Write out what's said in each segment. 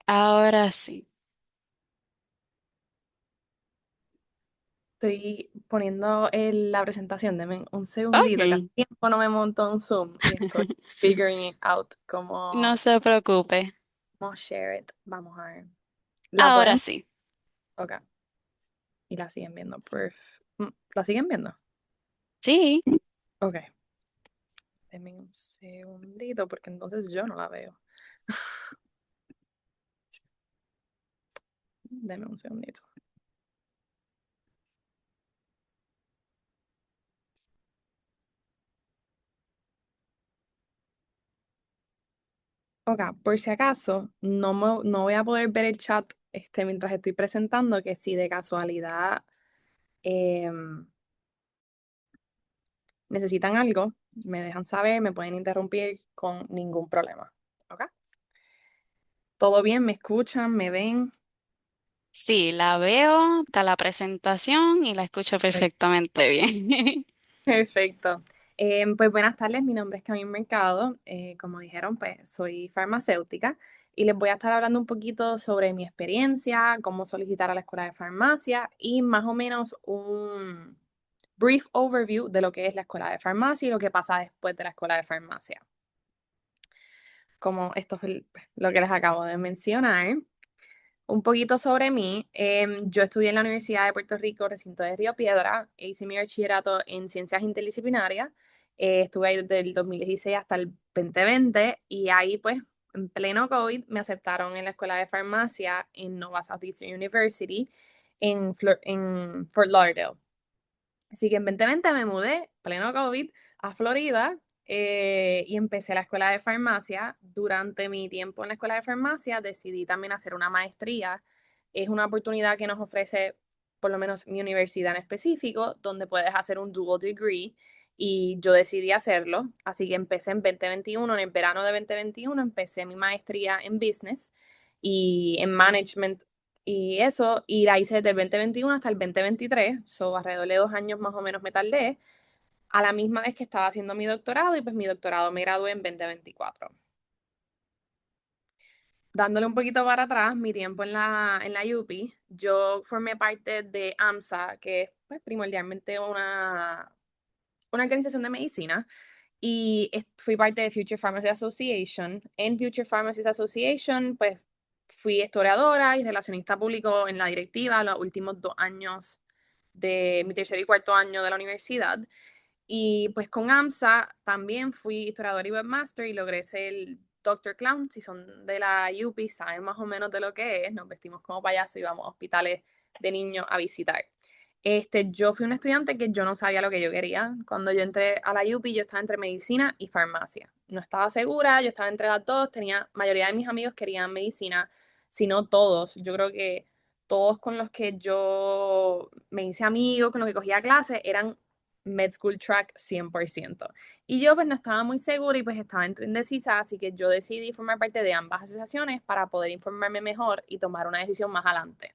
Ahora sí. Estoy poniendo la presentación, deme un segundito, que hace Ok. tiempo no me monto un Zoom y estoy figuring it out, No cómo, se preocupe. cómo share it. Vamos a ver. ¿La Ahora pueden? sí. Ok. Y la siguen viendo. ¿La siguen viendo? Sí. Ok. Denme un segundito porque entonces yo no la veo. Denme un segundito. Ok, por si acaso, no voy a poder ver el chat mientras estoy presentando, que si de casualidad em, necesitan algo, me dejan saber, me pueden interrumpir con ningún problema. ¿Ok? ¿Todo bien? ¿Me escuchan? ¿Me ven? Sí, la veo, está la presentación y la escucho perfectamente bien. Perfecto. Pues buenas tardes, mi nombre es Camille Mercado. Como dijeron, pues soy farmacéutica y les voy a estar hablando un poquito sobre mi experiencia, cómo solicitar a la escuela de farmacia y más o menos un brief overview de lo que es la escuela de farmacia y lo que pasa después de la escuela de farmacia. Como esto es lo que les acabo de mencionar. Un poquito sobre mí. Yo estudié en la Universidad de Puerto Rico, recinto de Río Piedra, e hice mi bachillerato en ciencias interdisciplinarias. Estuve ahí desde el 2016 hasta el 2020 y ahí pues en pleno COVID me aceptaron en la escuela de farmacia en Nova Southeastern University en Fort Lauderdale. Así que en 2020 me mudé, pleno COVID, a Florida y empecé la escuela de farmacia. Durante mi tiempo en la escuela de farmacia decidí también hacer una maestría. Es una oportunidad que nos ofrece, por lo menos mi universidad en específico, donde puedes hacer un dual degree y yo decidí hacerlo. Así que empecé en 2021, en el verano de 2021, empecé mi maestría en business y en management y eso, y la hice desde el 2021 hasta el 2023, so alrededor de 2 años más o menos me tardé, a la misma vez que estaba haciendo mi doctorado, y pues mi doctorado me gradué en 2024. Dándole un poquito para atrás, mi tiempo en la UPI, yo formé parte de AMSA, que es pues, primordialmente una organización de medicina, y fui parte de Future Pharmacy Association. En Future Pharmacy Association, pues fui historiadora y relacionista público en la directiva los últimos 2 años de mi tercer y cuarto año de la universidad. Y pues con AMSA también fui historiadora y webmaster y logré ser el Doctor Clown. Si son de la UPI, saben más o menos de lo que es. Nos vestimos como payasos y vamos a hospitales de niños a visitar. Yo fui un estudiante que yo no sabía lo que yo quería. Cuando yo entré a la UPI, yo estaba entre medicina y farmacia. No estaba segura, yo estaba entre las dos. Mayoría de mis amigos querían medicina, si no todos. Yo creo que todos con los que yo me hice amigos, con los que cogía clases, eran med school track 100%. Y yo pues no estaba muy segura y pues estaba entre indecisa, así que yo decidí formar parte de ambas asociaciones para poder informarme mejor y tomar una decisión más adelante.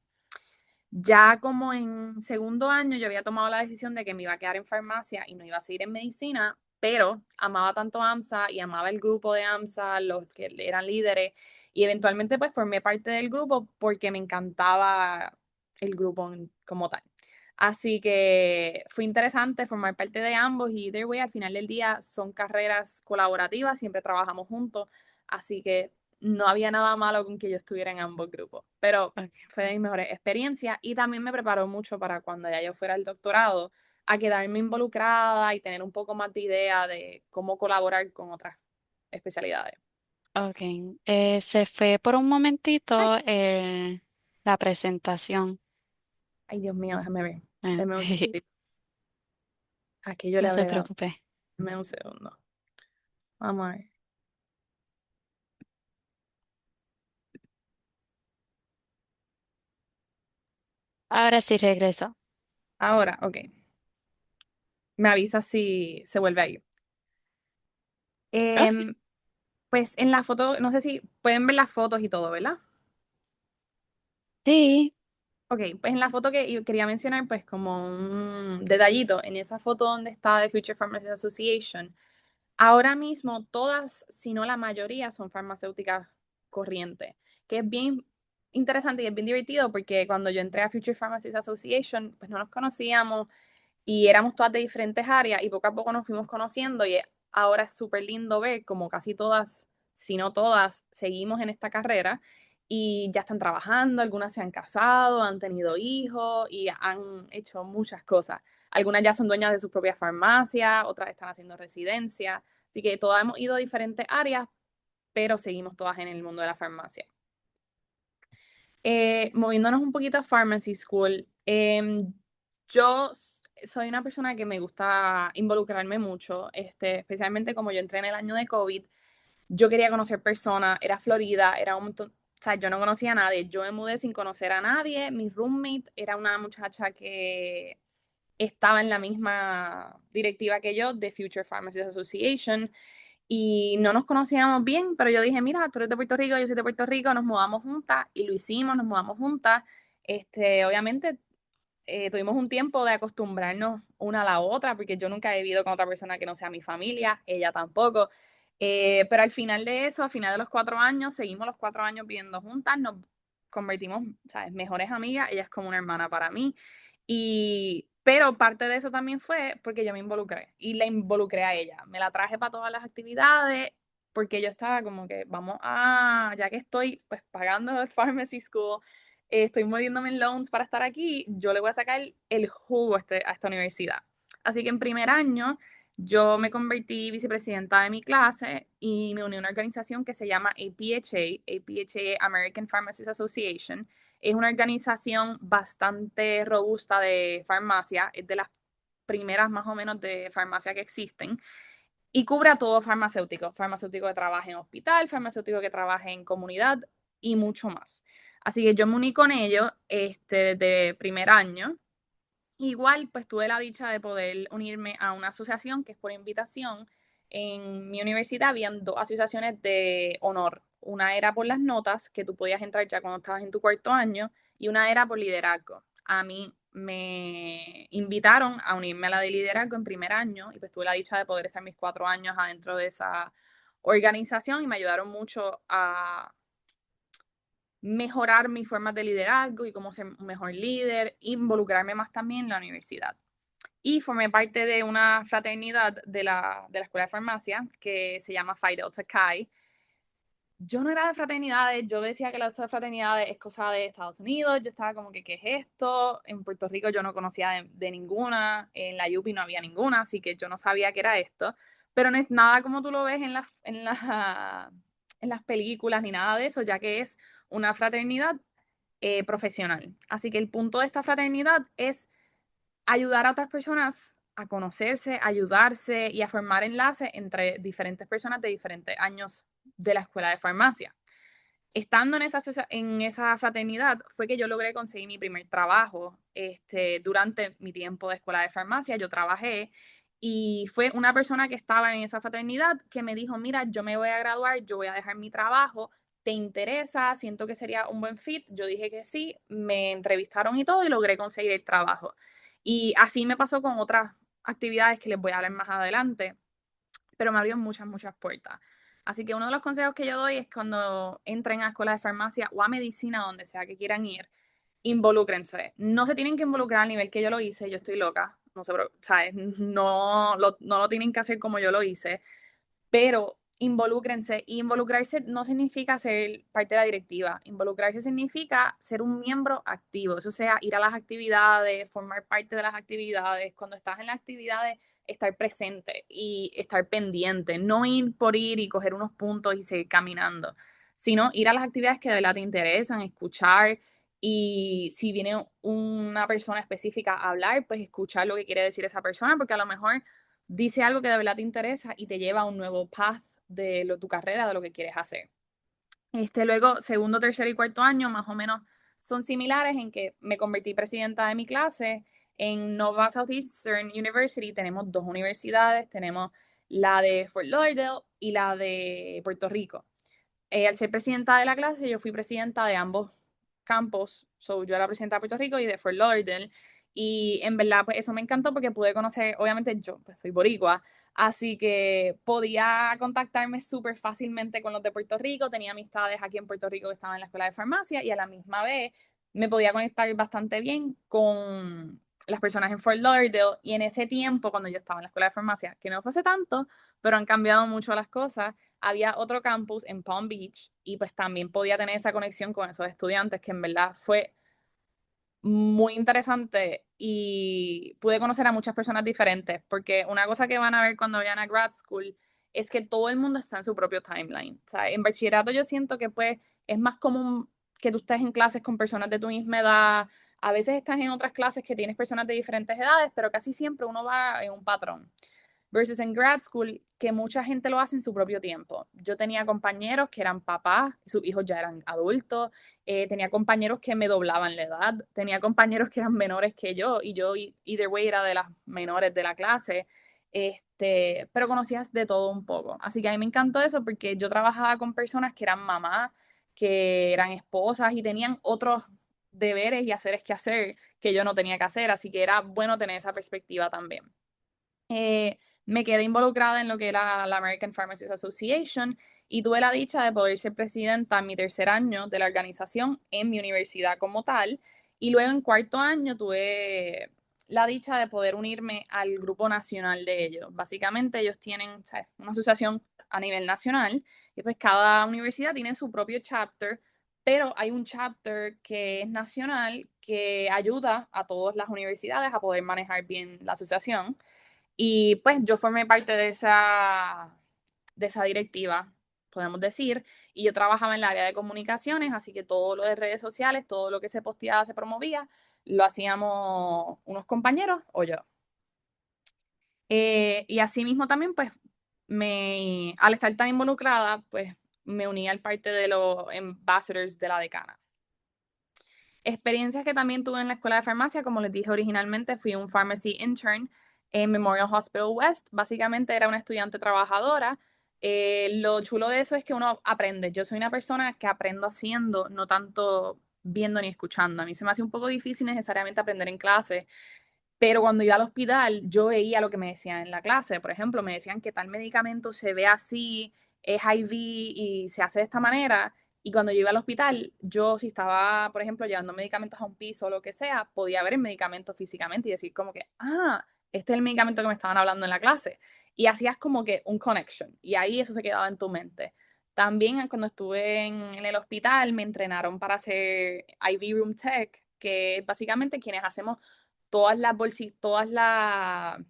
Ya como en segundo año yo había tomado la decisión de que me iba a quedar en farmacia y no iba a seguir en medicina, pero amaba tanto AMSA y amaba el grupo de AMSA, los que eran líderes, y eventualmente pues formé parte del grupo porque me encantaba el grupo como tal. Así que fue interesante formar parte de ambos y either way, al final del día son carreras colaborativas, siempre trabajamos juntos, así que no había nada malo con que yo estuviera en ambos grupos, pero Ok. fue de mis mejores experiencias y también me preparó mucho para cuando ya yo fuera al doctorado, a quedarme involucrada y tener un poco más de idea de cómo colaborar con otras especialidades. Ok. Se fue por un Ay, momentito la presentación. ay, Dios mío, déjame ver. Ah, Déjame un segundito. Aquí yo le no se habré dado. preocupe. Dame un segundo. Vamos a ver. Ahora sí regreso. Ahora, ok. Me avisa si se vuelve ahí. Ok. Em, pues en la foto, no sé si pueden ver las fotos y todo, ¿verdad? Sí. Ok, pues en la foto que yo quería mencionar, pues como un detallito, en esa foto donde está The Future Pharmacy Association, ahora mismo todas, si no la mayoría, son farmacéuticas corriente, que es bien interesante y es bien divertido porque cuando yo entré a Future Pharmacists Association, pues no nos conocíamos y éramos todas de diferentes áreas y poco a poco nos fuimos conociendo y ahora es súper lindo ver como casi todas, si no todas, seguimos en esta carrera y ya están trabajando, algunas se han casado, han tenido hijos y han hecho muchas cosas. Algunas ya son dueñas de sus propias farmacias, otras están haciendo residencia, así que todas hemos ido a diferentes áreas, pero seguimos todas en el mundo de la farmacia. Moviéndonos un poquito a Pharmacy School, yo soy una persona que me gusta involucrarme mucho, especialmente como yo entré en el año de COVID, yo quería conocer personas, era Florida, era un montón, o sea, yo no conocía a nadie, yo me mudé sin conocer a nadie, mi roommate era una muchacha que estaba en la misma directiva que yo de Future Pharmacists Association y no nos conocíamos bien, pero yo dije, mira, tú eres de Puerto Rico, yo soy de Puerto Rico, nos mudamos juntas y lo hicimos, nos mudamos juntas. Obviamente tuvimos un tiempo de acostumbrarnos una a la otra, porque yo nunca he vivido con otra persona que no sea mi familia, ella tampoco. Pero al final de eso, al final de los 4 años, seguimos los 4 años viviendo juntas, nos convertimos, ¿sabes? Mejores amigas, ella es como una hermana para mí. Pero parte de eso también fue porque yo me involucré y la involucré a ella. Me la traje para todas las actividades porque yo estaba como que, ya que estoy pues pagando el pharmacy school, estoy moviéndome en loans para estar aquí, yo le voy a sacar el jugo a esta universidad. Así que en primer año yo me convertí vicepresidenta de mi clase y me uní a una organización que se llama APHA, American Pharmacists Association. Es una organización bastante robusta de farmacia, es de las primeras más o menos de farmacia que existen y cubre a todo farmacéutico, farmacéutico que trabaje en hospital, farmacéutico que trabaje en comunidad y mucho más. Así que yo me uní con ellos desde primer año. Igual, pues tuve la dicha de poder unirme a una asociación que es por invitación. En mi universidad habían dos asociaciones de honor. Una era por las notas, que tú podías entrar ya cuando estabas en tu cuarto año, y una era por liderazgo. A mí me invitaron a unirme a la de liderazgo en primer año y pues tuve la dicha de poder estar mis 4 años adentro de esa organización y me ayudaron mucho a mejorar mis formas de liderazgo y cómo ser un mejor líder, involucrarme más también en la universidad. Y formé parte de una fraternidad de la Escuela de Farmacia que se llama Phi Delta Chi. Yo no era de fraternidades, yo decía que la fraternidades es cosa de Estados Unidos, yo estaba como que, ¿qué es esto? En Puerto Rico yo no conocía de ninguna, en la UPI no había ninguna, así que yo no sabía qué era esto, pero no es nada como tú lo ves en las películas ni nada de eso, ya que es una fraternidad profesional. Así que el punto de esta fraternidad es ayudar a otras personas a conocerse, ayudarse y a formar enlaces entre diferentes personas de diferentes años de la escuela de farmacia. Estando en esa fraternidad fue que yo logré conseguir mi primer trabajo. Durante mi tiempo de escuela de farmacia, yo trabajé y fue una persona que estaba en esa fraternidad que me dijo, mira, yo me voy a graduar, yo voy a dejar mi trabajo, ¿te interesa? Siento que sería un buen fit. Yo dije que sí, me entrevistaron y todo y logré conseguir el trabajo. Y así me pasó con otras actividades que les voy a hablar más adelante, pero me abrió muchas, muchas puertas. Así que uno de los consejos que yo doy es cuando entren a escuela de farmacia o a medicina, donde sea que quieran ir, involúcrense. No se tienen que involucrar al nivel que yo lo hice, yo estoy loca, no sé, ¿sabes? No lo tienen que hacer como yo lo hice, pero involúcrense. Y involucrarse no significa ser parte de la directiva. Involucrarse significa ser un miembro activo. Eso sea, ir a las actividades, formar parte de las actividades. Cuando estás en las actividades, estar presente y estar pendiente. No ir por ir y coger unos puntos y seguir caminando, sino ir a las actividades que de verdad te interesan, escuchar. Y si viene una persona específica a hablar, pues escuchar lo que quiere decir esa persona, porque a lo mejor dice algo que de verdad te interesa y te lleva a un nuevo path de tu carrera, de lo que quieres hacer. Luego, segundo, tercer y cuarto año, más o menos son similares en que me convertí presidenta de mi clase. En Nova Southeastern University tenemos dos universidades, tenemos la de Fort Lauderdale y la de Puerto Rico. Al ser presidenta de la clase, yo fui presidenta de ambos campos. Yo era presidenta de Puerto Rico y de Fort Lauderdale. Y en verdad, pues eso me encantó porque pude conocer, obviamente yo pues, soy boricua, así que podía contactarme súper fácilmente con los de Puerto Rico, tenía amistades aquí en Puerto Rico que estaban en la escuela de farmacia y a la misma vez me podía conectar bastante bien con las personas en Fort Lauderdale y en ese tiempo, cuando yo estaba en la escuela de farmacia, que no fue hace tanto, pero han cambiado mucho las cosas, había otro campus en Palm Beach y pues también podía tener esa conexión con esos estudiantes que en verdad fue muy interesante y pude conocer a muchas personas diferentes, porque una cosa que van a ver cuando vayan a grad school es que todo el mundo está en su propio timeline. O sea, en bachillerato yo siento que pues es más común que tú estés en clases con personas de tu misma edad, a veces estás en otras clases que tienes personas de diferentes edades, pero casi siempre uno va en un patrón versus en grad school, que mucha gente lo hace en su propio tiempo. Yo tenía compañeros que eran papás, sus hijos ya eran adultos, tenía compañeros que me doblaban la edad, tenía compañeros que eran menores que yo, y yo, either way, era de las menores de la clase, pero conocías de todo un poco. Así que a mí me encantó eso porque yo trabajaba con personas que eran mamás, que eran esposas y tenían otros deberes y haceres que hacer que yo no tenía que hacer, así que era bueno tener esa perspectiva también. Eh, Me quedé involucrada en lo que era la American Pharmacists Association y tuve la dicha de poder ser presidenta en mi tercer año de la organización en mi universidad como tal. Y luego en cuarto año tuve la dicha de poder unirme al grupo nacional de ellos. Básicamente ellos tienen, ¿sabes?, una asociación a nivel nacional y pues cada universidad tiene su propio chapter, pero hay un chapter que es nacional que ayuda a todas las universidades a poder manejar bien la asociación. Y pues yo formé parte de esa directiva, podemos decir, y yo trabajaba en el área de comunicaciones, así que todo lo de redes sociales, todo lo que se posteaba, se promovía, lo hacíamos unos compañeros o yo. Y así mismo también, pues, al estar tan involucrada, pues me uní al parte de los ambassadors de la decana. Experiencias que también tuve en la escuela de farmacia, como les dije originalmente, fui un pharmacy intern en Memorial Hospital West. Básicamente era una estudiante trabajadora. Lo chulo de eso es que uno aprende. Yo soy una persona que aprendo haciendo, no tanto viendo ni escuchando. A mí se me hace un poco difícil necesariamente aprender en clase, pero cuando iba al hospital, yo veía lo que me decían en la clase. Por ejemplo, me decían que tal medicamento se ve así, es IV y se hace de esta manera. Y cuando yo iba al hospital, yo si estaba, por ejemplo, llevando medicamentos a un piso o lo que sea, podía ver el medicamento físicamente y decir como que, ah, este es el medicamento que me estaban hablando en la clase. Y hacías como que un connection. Y ahí eso se quedaba en tu mente. También cuando estuve en el hospital me entrenaron para hacer IV Room Tech, que es básicamente quienes hacemos todas las bolsitas, las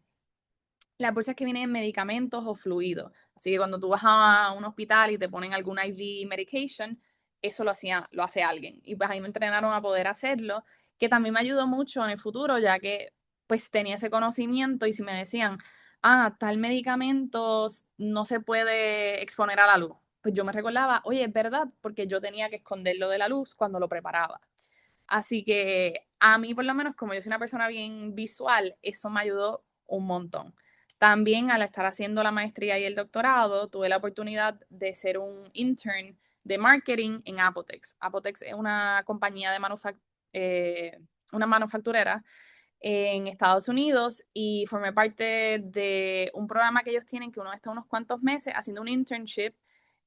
bolsas que vienen en medicamentos o fluidos. Así que cuando tú vas a un hospital y te ponen algún IV medication, eso lo hace alguien. Y pues ahí me entrenaron a poder hacerlo, que también me ayudó mucho en el futuro, ya que pues tenía ese conocimiento y si me decían, ah, tal medicamento no se puede exponer a la luz, pues yo me recordaba, oye, es verdad, porque yo tenía que esconderlo de la luz cuando lo preparaba. Así que a mí, por lo menos, como yo soy una persona bien visual, eso me ayudó un montón. También al estar haciendo la maestría y el doctorado, tuve la oportunidad de ser un intern de marketing en Apotex. Apotex es una compañía de una manufacturera en Estados Unidos y formé parte de un programa que ellos tienen que uno está unos cuantos meses haciendo un internship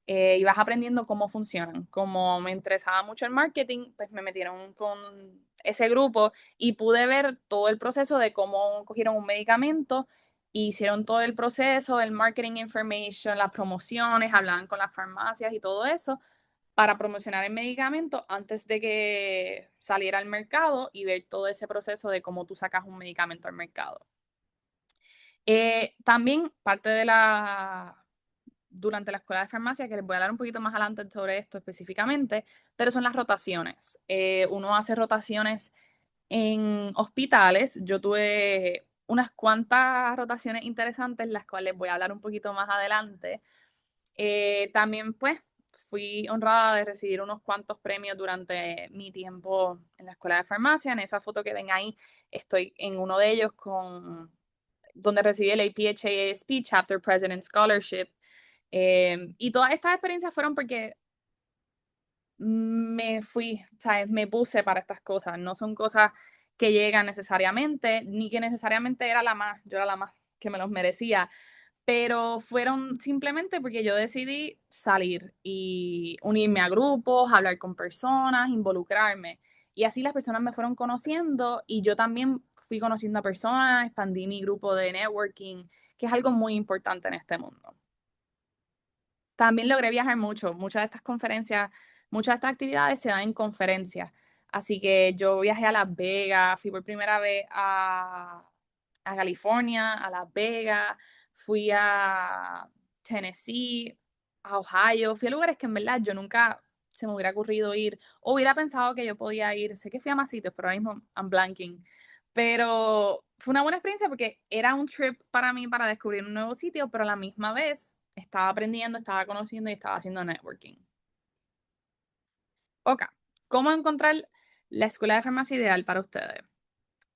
y vas aprendiendo cómo funcionan. Como me interesaba mucho el marketing, pues me metieron con ese grupo y pude ver todo el proceso de cómo cogieron un medicamento, hicieron todo el proceso, el marketing information, las promociones, hablaban con las farmacias y todo eso para promocionar el medicamento antes de que saliera al mercado y ver todo ese proceso de cómo tú sacas un medicamento al mercado. También parte durante la escuela de farmacia, que les voy a hablar un poquito más adelante sobre esto específicamente, pero son las rotaciones. Uno hace rotaciones en hospitales. Yo tuve unas cuantas rotaciones interesantes, las cuales voy a hablar un poquito más adelante. También, pues, fui honrada de recibir unos cuantos premios durante mi tiempo en la escuela de farmacia. En esa foto que ven ahí, estoy en uno de ellos donde recibí el APHASP Chapter President Scholarship. Y todas estas experiencias fueron porque me fui, ¿sabes? Me puse para estas cosas. No son cosas que llegan necesariamente, ni que necesariamente era la más, yo era la más que me los merecía, pero fueron simplemente porque yo decidí salir y unirme a grupos, hablar con personas, involucrarme. Y así las personas me fueron conociendo y yo también fui conociendo a personas, expandí mi grupo de networking, que es algo muy importante en este mundo. También logré viajar mucho. Muchas de estas conferencias, muchas de estas actividades se dan en conferencias. Así que yo viajé a Las Vegas, fui por primera vez a California, a Las Vegas, fui a Tennessee, a Ohio, fui a lugares que en verdad yo nunca se me hubiera ocurrido ir, o hubiera pensado que yo podía ir. Sé que fui a más sitios, pero ahora mismo I'm blanking. Pero fue una buena experiencia porque era un trip para mí para descubrir un nuevo sitio, pero a la misma vez estaba aprendiendo, estaba conociendo y estaba haciendo networking. Ok, ¿cómo encontrar la escuela de farmacia ideal para ustedes?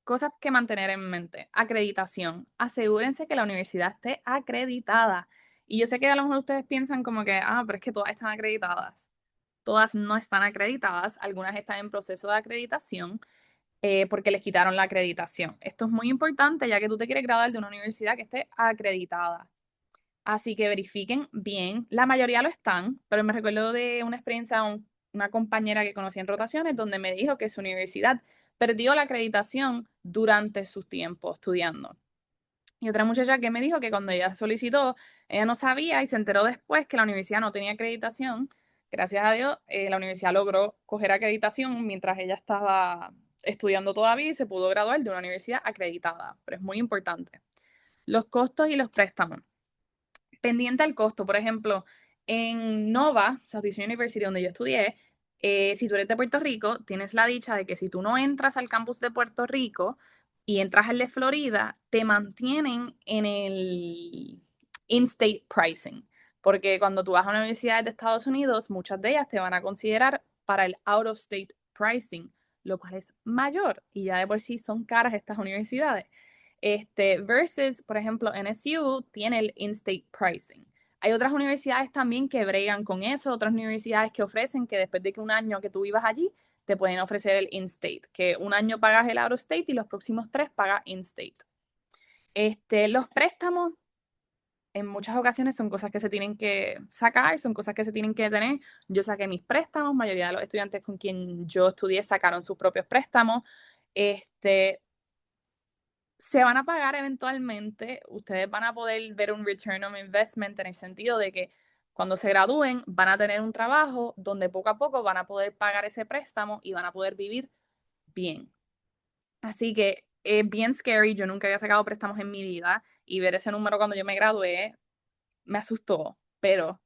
Cosas que mantener en mente. Acreditación. Asegúrense que la universidad esté acreditada. Y yo sé que a lo mejor ustedes piensan como que, pero es que todas están acreditadas. Todas no están acreditadas, algunas están en proceso de acreditación porque les quitaron la acreditación. Esto es muy importante ya que tú te quieres graduar de una universidad que esté acreditada. Así que verifiquen bien. La mayoría lo están, pero me recuerdo de una experiencia, una compañera que conocí en rotaciones, donde me dijo que su universidad perdió la acreditación durante su tiempo estudiando. Y otra muchacha que me dijo que cuando ella solicitó, ella no sabía y se enteró después que la universidad no tenía acreditación. Gracias a Dios, la universidad logró coger acreditación mientras ella estaba estudiando todavía y se pudo graduar de una universidad acreditada. Pero es muy importante. Los costos y los préstamos pendiente al costo. Por ejemplo, en Nova, Southeastern University, donde yo estudié, si tú eres de Puerto Rico, tienes la dicha de que si tú no entras al campus de Puerto Rico y entras al de Florida, te mantienen en el in-state pricing. Porque cuando tú vas a universidades de Estados Unidos, muchas de ellas te van a considerar para el out-of-state pricing, lo cual es mayor y ya de por sí son caras estas universidades. Versus, por ejemplo, NSU tiene el in-state pricing. Hay otras universidades también que bregan con eso, otras universidades que ofrecen que después de que un año que tú vivas allí, te pueden ofrecer el in-state, que un año pagas el out-of-state y los próximos 3 pagas in-state. Los préstamos en muchas ocasiones son cosas que se tienen que sacar, son cosas que se tienen que tener. Yo saqué mis préstamos, mayoría de los estudiantes con quien yo estudié sacaron sus propios préstamos. Se van a pagar eventualmente, ustedes van a poder ver un return on investment en el sentido de que cuando se gradúen van a tener un trabajo donde poco a poco van a poder pagar ese préstamo y van a poder vivir bien. Así que es bien scary, yo nunca había sacado préstamos en mi vida y ver ese número cuando yo me gradué me asustó, pero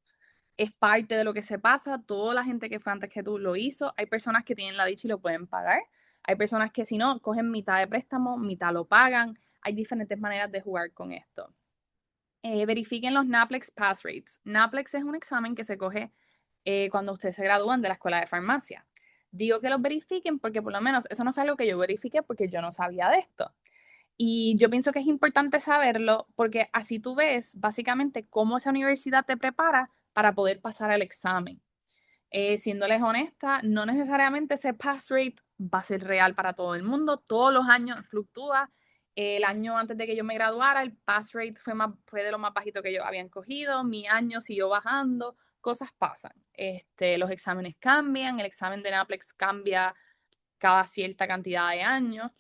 es parte de lo que se pasa. Toda la gente que fue antes que tú lo hizo. Hay personas que tienen la dicha y lo pueden pagar. Hay personas que si no, cogen mitad de préstamo, mitad lo pagan. Hay diferentes maneras de jugar con esto. Verifiquen los NAPLEX Pass Rates. NAPLEX es un examen que se coge cuando ustedes se gradúan de la escuela de farmacia. Digo que los verifiquen porque por lo menos eso no fue algo que yo verifiqué porque yo no sabía de esto. Y yo pienso que es importante saberlo porque así tú ves básicamente cómo esa universidad te prepara para poder pasar el examen. Siéndoles honesta, no necesariamente ese pass rate va a ser real para todo el mundo. Todos los años fluctúa. El año antes de que yo me graduara, el pass rate fue de lo más bajito que yo habían cogido. Mi año siguió bajando. Cosas pasan. Los exámenes cambian. El examen de NAPLEX cambia cada cierta cantidad de años.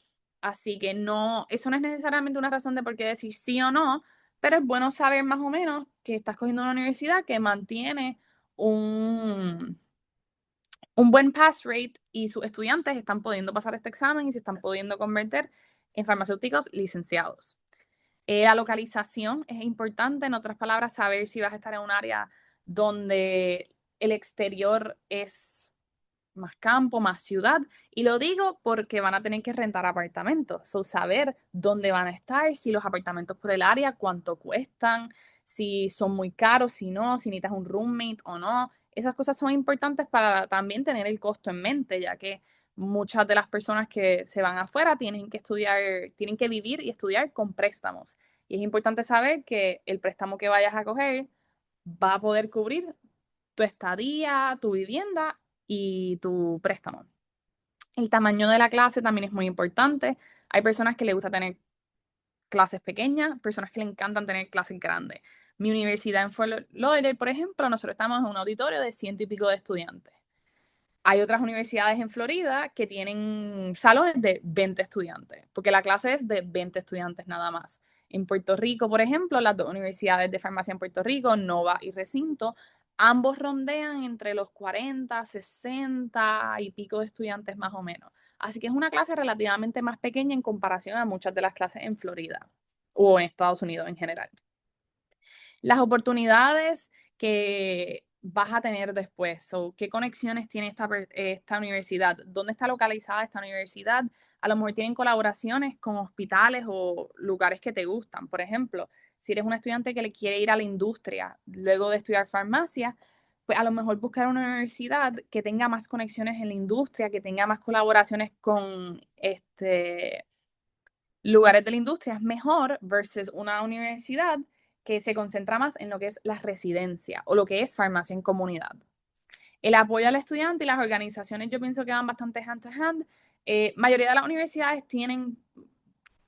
Así que no, eso no es necesariamente una razón de por qué decir sí o no, pero es bueno saber más o menos que estás cogiendo una universidad que mantiene un, un buen pass rate y sus estudiantes están pudiendo pasar este examen y se están pudiendo convertir en farmacéuticos licenciados. La localización es importante, en otras palabras, saber si vas a estar en un área donde el exterior es más campo, más ciudad. Y lo digo porque van a tener que rentar apartamentos. So, saber dónde van a estar, si los apartamentos por el área, cuánto cuestan, si son muy caros, si no, si necesitas un roommate o no. Esas cosas son importantes para también tener el costo en mente, ya que muchas de las personas que se van afuera tienen que estudiar, tienen que vivir y estudiar con préstamos. Y es importante saber que el préstamo que vayas a coger va a poder cubrir tu estadía, tu vivienda y tu préstamo. El tamaño de la clase también es muy importante. Hay personas que les gusta tener clases pequeñas, personas que le encantan tener clases grandes. Mi universidad en Fort Lauderdale, por ejemplo, nosotros estamos en un auditorio de ciento y pico de estudiantes. Hay otras universidades en Florida que tienen salones de 20 estudiantes, porque la clase es de 20 estudiantes nada más. En Puerto Rico, por ejemplo, las dos universidades de farmacia en Puerto Rico, Nova y Recinto, ambos rondean entre los 40, 60 y pico de estudiantes más o menos. Así que es una clase relativamente más pequeña en comparación a muchas de las clases en Florida o en Estados Unidos en general. Las oportunidades que vas a tener después, o qué conexiones tiene esta universidad, dónde está localizada esta universidad. A lo mejor tienen colaboraciones con hospitales o lugares que te gustan. Por ejemplo, si eres un estudiante que le quiere ir a la industria luego de estudiar farmacia, pues a lo mejor buscar una universidad que tenga más conexiones en la industria, que tenga más colaboraciones con lugares de la industria es mejor versus una universidad que se concentra más en lo que es la residencia o lo que es farmacia en comunidad. El apoyo al estudiante y las organizaciones yo pienso que van bastante hand to hand. Mayoría de las universidades tienen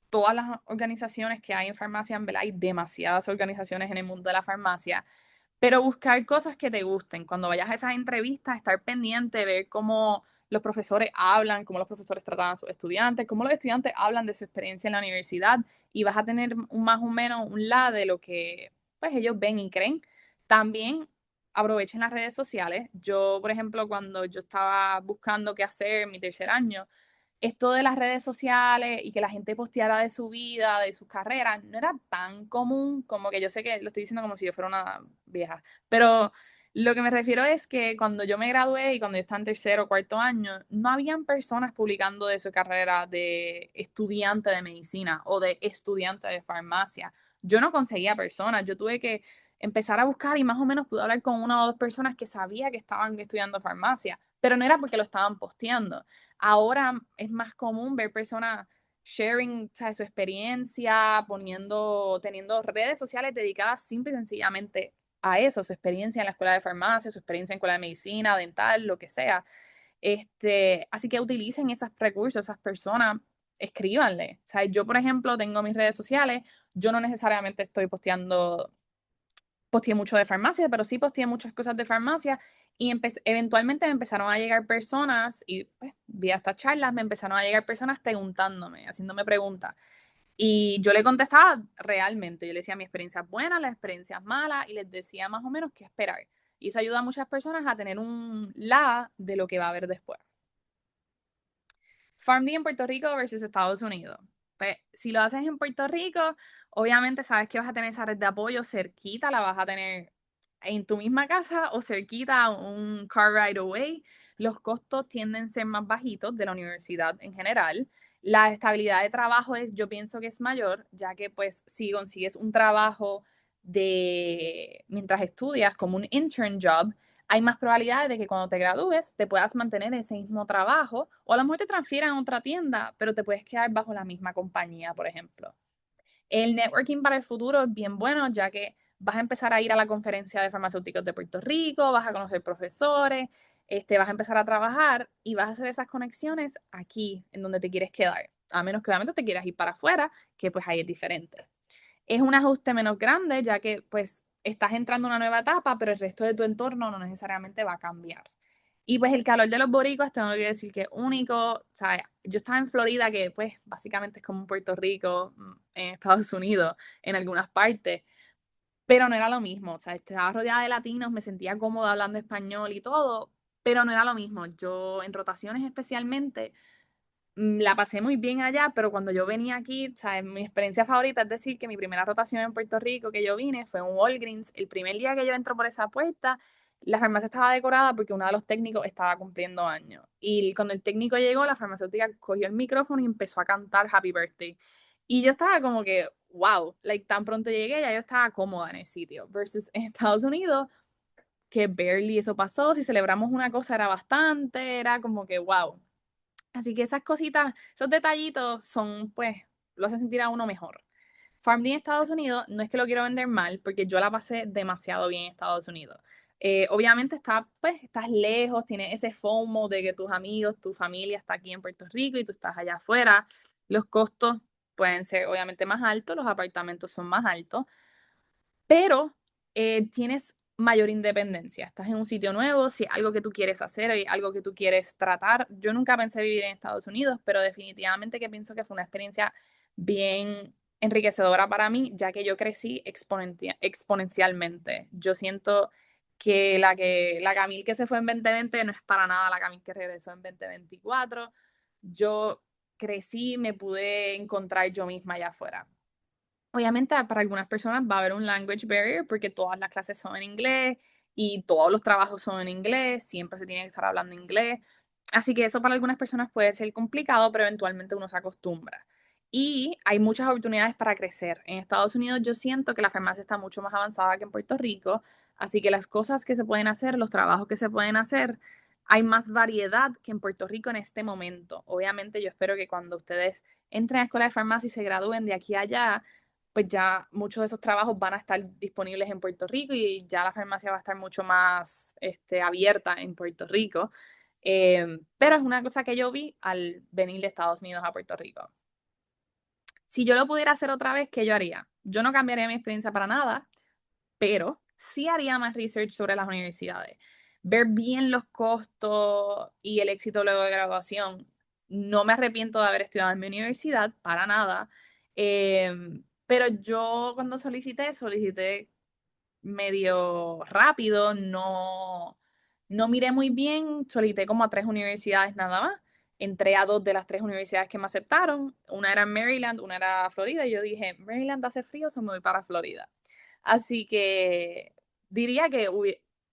todas las organizaciones que hay en farmacia, en verdad hay demasiadas organizaciones en el mundo de la farmacia, pero buscar cosas que te gusten. Cuando vayas a esas entrevistas, estar pendiente, ver cómo los profesores hablan, cómo los profesores tratan a sus estudiantes, cómo los estudiantes hablan de su experiencia en la universidad y vas a tener más o menos un lado de lo que pues ellos ven y creen. También aprovechen las redes sociales. Yo, por ejemplo, cuando yo estaba buscando qué hacer en mi tercer año, esto de las redes sociales y que la gente posteara de su vida, de sus carreras, no era tan común como que yo sé que lo estoy diciendo como si yo fuera una vieja, pero lo que me refiero es que cuando yo me gradué y cuando yo estaba en tercero o cuarto año, no habían personas publicando de su carrera de estudiante de medicina o de estudiante de farmacia. Yo no conseguía personas, yo tuve que empezar a buscar y más o menos pude hablar con una o dos personas que sabía que estaban estudiando farmacia, pero no era porque lo estaban posteando. Ahora es más común ver personas sharing, ¿sabes? Su experiencia, teniendo redes sociales dedicadas simple y sencillamente a eso, su experiencia en la escuela de farmacia, su experiencia en escuela de medicina, dental, lo que sea. Así que utilicen esos recursos, esas personas, escríbanle. O sea, yo, por ejemplo, tengo mis redes sociales, yo no necesariamente estoy posteé mucho de farmacia, pero sí posteé muchas cosas de farmacia y eventualmente me empezaron a llegar personas y pues vía estas charlas me empezaron a llegar personas preguntándome, haciéndome preguntas. Y yo le contestaba realmente, yo le decía mi experiencia es buena, las experiencias malas y les decía más o menos qué esperar. Y eso ayuda a muchas personas a tener un de lo que va a haber después. PharmD en Puerto Rico versus Estados Unidos. Pues, si lo haces en Puerto Rico, obviamente sabes que vas a tener esa red de apoyo cerquita, la vas a tener en tu misma casa o cerquita un car ride away. Los costos tienden a ser más bajitos de la universidad en general. La estabilidad de trabajo yo pienso que es mayor, ya que pues si consigues un trabajo mientras estudias como un intern job, hay más probabilidades de que cuando te gradúes te puedas mantener ese mismo trabajo o a lo mejor te transfieran a otra tienda, pero te puedes quedar bajo la misma compañía, por ejemplo. El networking para el futuro es bien bueno, ya que vas a empezar a ir a la conferencia de farmacéuticos de Puerto Rico, vas a conocer profesores, vas a empezar a trabajar y vas a hacer esas conexiones aquí, en donde te quieres quedar. A menos que obviamente te quieras ir para afuera, que pues ahí es diferente. Es un ajuste menos grande, ya que pues estás entrando a una nueva etapa, pero el resto de tu entorno no necesariamente va a cambiar. Y pues el calor de los boricuas, tengo que decir que es único. ¿Sabes? Yo estaba en Florida, que pues básicamente es como un Puerto Rico en Estados Unidos, en algunas partes, pero no era lo mismo. ¿Sabes? Estaba rodeada de latinos, me sentía cómoda hablando español y todo, pero no era lo mismo. Yo en rotaciones especialmente la pasé muy bien allá, pero cuando yo venía aquí, ¿sabes? Mi experiencia favorita es decir que mi primera rotación en Puerto Rico que yo vine fue en Walgreens. El primer día que yo entro por esa puerta, la farmacia estaba decorada porque uno de los técnicos estaba cumpliendo años. Y cuando el técnico llegó, la farmacéutica cogió el micrófono y empezó a cantar Happy Birthday. Y yo estaba como que, wow, like, tan pronto llegué, ya yo estaba cómoda en el sitio. Versus en Estados Unidos, que barely eso pasó. Si celebramos una cosa era bastante, era como que, wow. Así que esas cositas, esos detallitos son, pues, lo hacen sentir a uno mejor. PharmD en Estados Unidos, no es que lo quiero vender mal, porque yo la pasé demasiado bien en Estados Unidos. Obviamente pues, estás lejos, tienes ese FOMO de que tus amigos, tu familia está aquí en Puerto Rico y tú estás allá afuera. Los costos pueden ser obviamente más altos, los apartamentos son más altos, pero tienes mayor independencia. Estás en un sitio nuevo, si es algo que tú quieres hacer, hay algo que tú quieres tratar. Yo nunca pensé vivir en Estados Unidos, pero definitivamente que pienso que fue una experiencia bien enriquecedora para mí, ya que yo crecí exponencialmente. Yo siento que la Camille que se fue en 2020 no es para nada la Camille que regresó en 2024. Yo crecí, me pude encontrar yo misma allá afuera. Obviamente, para algunas personas va a haber un language barrier porque todas las clases son en inglés y todos los trabajos son en inglés, siempre se tiene que estar hablando inglés. Así que eso para algunas personas puede ser complicado, pero eventualmente uno se acostumbra. Y hay muchas oportunidades para crecer. En Estados Unidos yo siento que la farmacia está mucho más avanzada que en Puerto Rico, así que las cosas que se pueden hacer, los trabajos que se pueden hacer, hay más variedad que en Puerto Rico en este momento. Obviamente yo espero que cuando ustedes entren a escuela de farmacia y se gradúen de aquí a allá, pues ya muchos de esos trabajos van a estar disponibles en Puerto Rico y ya la farmacia va a estar mucho más abierta en Puerto Rico. Pero es una cosa que yo vi al venir de Estados Unidos a Puerto Rico. Si yo lo pudiera hacer otra vez, ¿qué yo haría? Yo no cambiaría mi experiencia para nada, pero sí haría más research sobre las universidades. Ver bien los costos y el éxito luego de graduación. No me arrepiento de haber estudiado en mi universidad, para nada. Pero yo cuando solicité medio rápido, no miré muy bien, solicité como a 3 universidades nada más. Entré a 2 de las 3 universidades que me aceptaron. Una era en Maryland, una era Florida, y yo dije, Maryland hace frío, so me voy para Florida. Así que diría que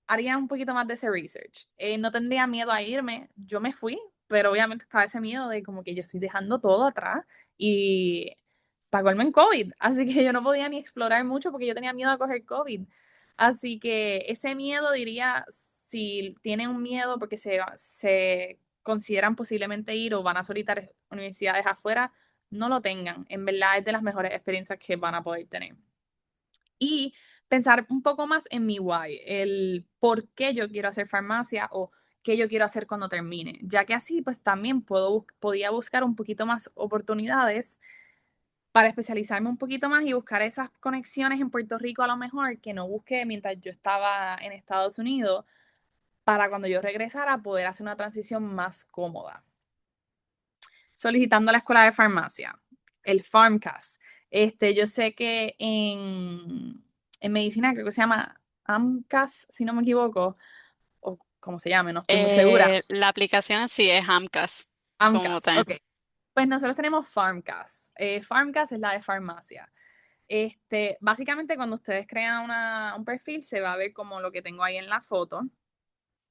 haría un poquito más de ese research. No tendría miedo a irme, yo me fui, pero obviamente estaba ese miedo de como que yo estoy dejando todo atrás y pagóme en COVID, así que yo no podía ni explorar mucho porque yo tenía miedo a coger COVID. Así que ese miedo diría, si tienen un miedo porque se consideran posiblemente ir o van a solicitar universidades afuera, no lo tengan. En verdad es de las mejores experiencias que van a poder tener. Y pensar un poco más en mi why, el por qué yo quiero hacer farmacia o qué yo quiero hacer cuando termine, ya que así pues también podía buscar un poquito más oportunidades para especializarme un poquito más y buscar esas conexiones en Puerto Rico a lo mejor que no busqué mientras yo estaba en Estados Unidos para cuando yo regresara poder hacer una transición más cómoda. Solicitando la escuela de farmacia, el FarmCast. Yo sé que en medicina creo que se llama AMCAS, si no me equivoco, o como se llame, no estoy muy segura. La aplicación sí es Amcas, como AMCAS, tal. ok. Pues nosotros tenemos FarmCast. FarmCast es la de farmacia. Básicamente cuando ustedes crean un perfil se va a ver como lo que tengo ahí en la foto.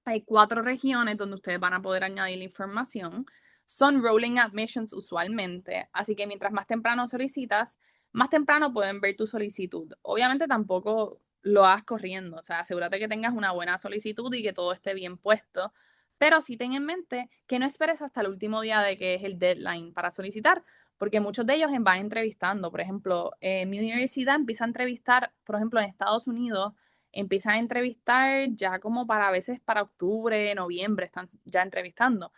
Hay 4 regiones donde ustedes van a poder añadir la información. Son rolling admissions usualmente, así que mientras más temprano solicitas, más temprano pueden ver tu solicitud. Obviamente tampoco lo hagas corriendo, o sea, asegúrate que tengas una buena solicitud y que todo esté bien puesto, pero sí ten en mente que no esperes hasta el último día de que es el deadline para solicitar, porque muchos de ellos van entrevistando. Por ejemplo, mi universidad empieza a entrevistar, por ejemplo, en Estados Unidos empiezan a entrevistar ya como para a veces para octubre, noviembre, están ya entrevistando.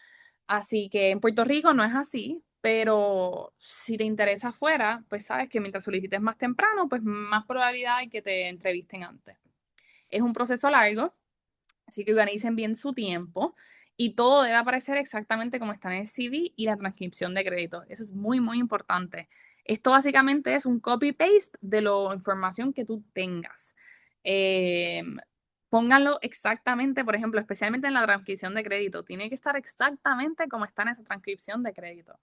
Así que en Puerto Rico no es así, pero si te interesa afuera, pues sabes que mientras solicites más temprano, pues más probabilidad hay que te entrevisten antes. Es un proceso largo, así que organicen bien su tiempo y todo debe aparecer exactamente como está en el CV y la transcripción de crédito. Eso es muy, muy importante. Esto básicamente es un copy-paste de la información que tú tengas. Eh, Pónganlo exactamente, por ejemplo, especialmente en la transcripción de crédito. Tiene que estar exactamente como está en esa transcripción de crédito.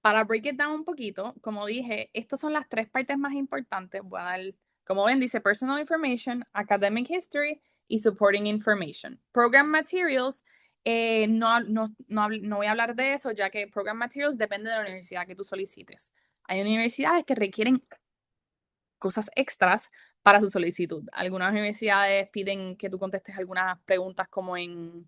Para break it down un poquito, como dije, estas son las 3 partes más importantes. Voy a dar, como ven, dice personal information, academic history y supporting information. Program materials, no voy a hablar de eso, ya que program materials depende de la universidad que tú solicites. Hay universidades que requieren cosas extras para su solicitud. Algunas universidades piden que tú contestes algunas preguntas como en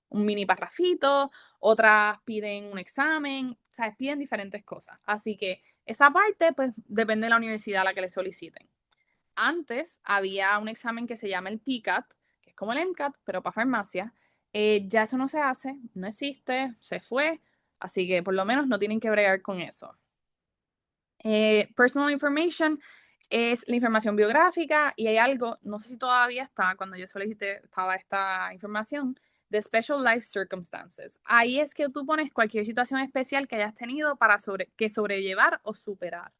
un mini parrafito, otras piden un examen, ¿sabes? Piden diferentes cosas. Así que esa parte, pues, depende de la universidad a la que le soliciten. Antes había un examen que se llama el PCAT, que es como el MCAT, pero para farmacia. Ya eso no se hace, no existe, se fue, así que por lo menos no tienen que bregar con eso. Personal information es la información biográfica y hay algo, no sé si todavía está, cuando yo solicité, estaba esta información, de Special Life Circumstances. Ahí es que tú pones cualquier situación especial que hayas tenido para sobrellevar o superar.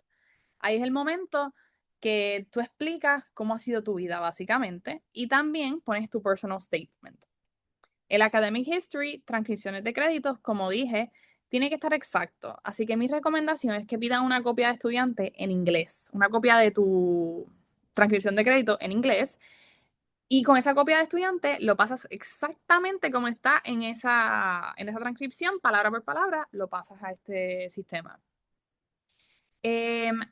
Ahí es el momento que tú explicas cómo ha sido tu vida, básicamente, y también pones tu personal statement. El Academic History, transcripciones de créditos, como dije, tiene que estar exacto. Así que mi recomendación es que pidan una copia de estudiante en inglés, una copia de tu transcripción de crédito en inglés. Y con esa copia de estudiante lo pasas exactamente como está en esa transcripción, palabra por palabra, lo pasas a este sistema.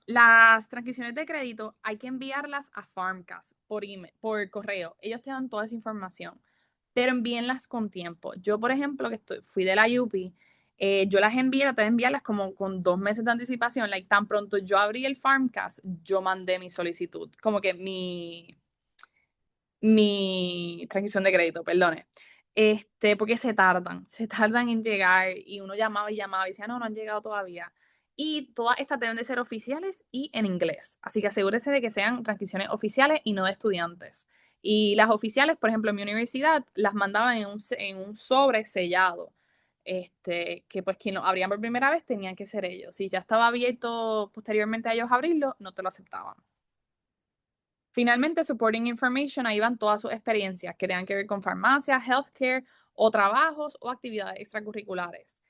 Las transcripciones de crédito hay que enviarlas a FarmCast por email, por correo. Ellos te dan toda esa información, pero envíenlas con tiempo. Yo, por ejemplo, que fui de la UP, yo las envié, traté de enviarlas como con 2 meses de anticipación. Like, tan pronto yo abrí el FarmCast, yo mandé mi solicitud, como que mi transcripción de crédito, perdone. Porque se tardan en llegar y uno llamaba y decía, no, no han llegado todavía. Y todas estas deben de ser oficiales y en inglés. Así que asegúrese de que sean transcripciones oficiales y no de estudiantes. Y las oficiales, por ejemplo, en mi universidad, las mandaban en un sobre sellado. Que pues quien lo abrían por primera vez tenían que ser ellos. Si ya estaba abierto posteriormente a ellos abrirlo, no te lo aceptaban. Finalmente, supporting information, ahí van todas sus experiencias que tengan que ver con farmacia, healthcare o trabajos o actividades extracurriculares.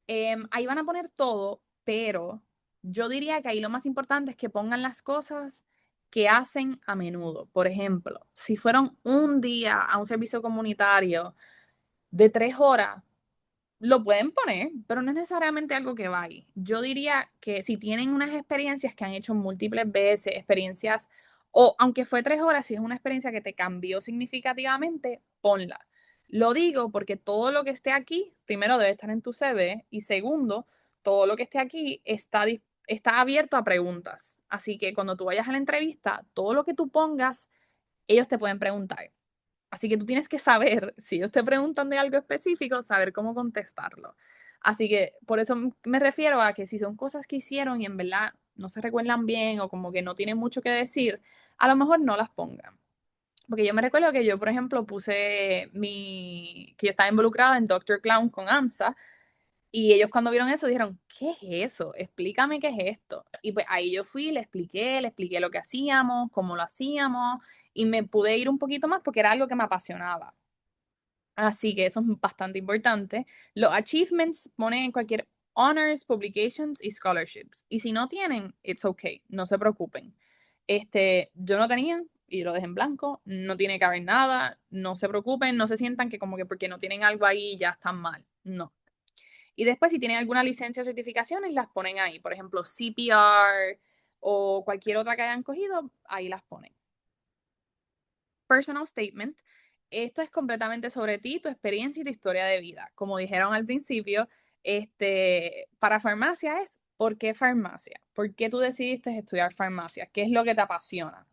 Ahí van a poner todo, pero yo diría que ahí lo más importante es que pongan las cosas que hacen a menudo. Por ejemplo, si fueron un día a un servicio comunitario de 3 horas, lo pueden poner, pero no es necesariamente algo que va ahí. Yo diría que si tienen unas experiencias que han hecho múltiples veces, experiencias, o aunque fue 3 horas, si es una experiencia que te cambió significativamente, ponla. Lo digo porque todo lo que esté aquí, primero debe estar en tu CV y segundo, todo lo que esté aquí está abierto a preguntas. Así que cuando tú vayas a la entrevista, todo lo que tú pongas, ellos te pueden preguntar. Así que tú tienes que saber, si ellos te preguntan de algo específico, saber cómo contestarlo. Así que por eso me refiero a que si son cosas que hicieron y en verdad no se recuerdan bien o como que no tienen mucho que decir, a lo mejor no las pongan. Porque yo me recuerdo que yo, por ejemplo, que yo estaba involucrada en Doctor Clown con AMSA y ellos cuando vieron eso dijeron, ¿qué es eso? Explícame qué es esto. Y pues ahí yo fui, le expliqué lo que hacíamos, cómo lo hacíamos y me pude ir un poquito más porque era algo que me apasionaba. Así que eso es bastante importante. Los achievements ponen en cualquier honors, publications y scholarships. Y si no tienen, it's okay, no se preocupen. Yo no tenía y lo dejé en blanco, no tiene que haber nada, no se preocupen, no se sientan que como que porque no tienen algo ahí ya están mal. No. Y después si tienen alguna licencia o certificaciones, las ponen ahí. Por ejemplo, CPR o cualquier otra que hayan cogido, ahí las ponen. Personal statement. Esto es completamente sobre ti, tu experiencia y tu historia de vida. Como dijeron al principio, para farmacia es ¿por qué farmacia? ¿Por qué tú decidiste estudiar farmacia? ¿Qué es lo que te apasiona?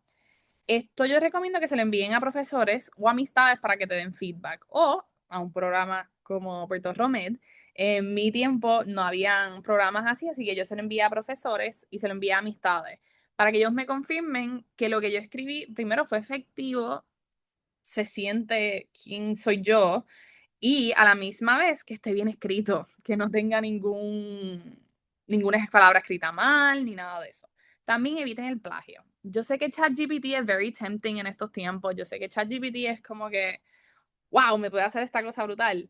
Esto yo recomiendo que se lo envíen a profesores o amistades para que te den feedback o a un programa como Puerto Romed. En mi tiempo no habían programas así que yo se lo envié a profesores y se lo envié a amistades para que ellos me confirmen que lo que yo escribí primero fue efectivo, se siente quién soy yo y a la misma vez que esté bien escrito, que no tenga ninguna palabra escrita mal ni nada de eso. También eviten el plagio. Yo sé que ChatGPT es very tempting en estos tiempos. Yo sé que ChatGPT es como que, wow, me puede hacer esta cosa brutal.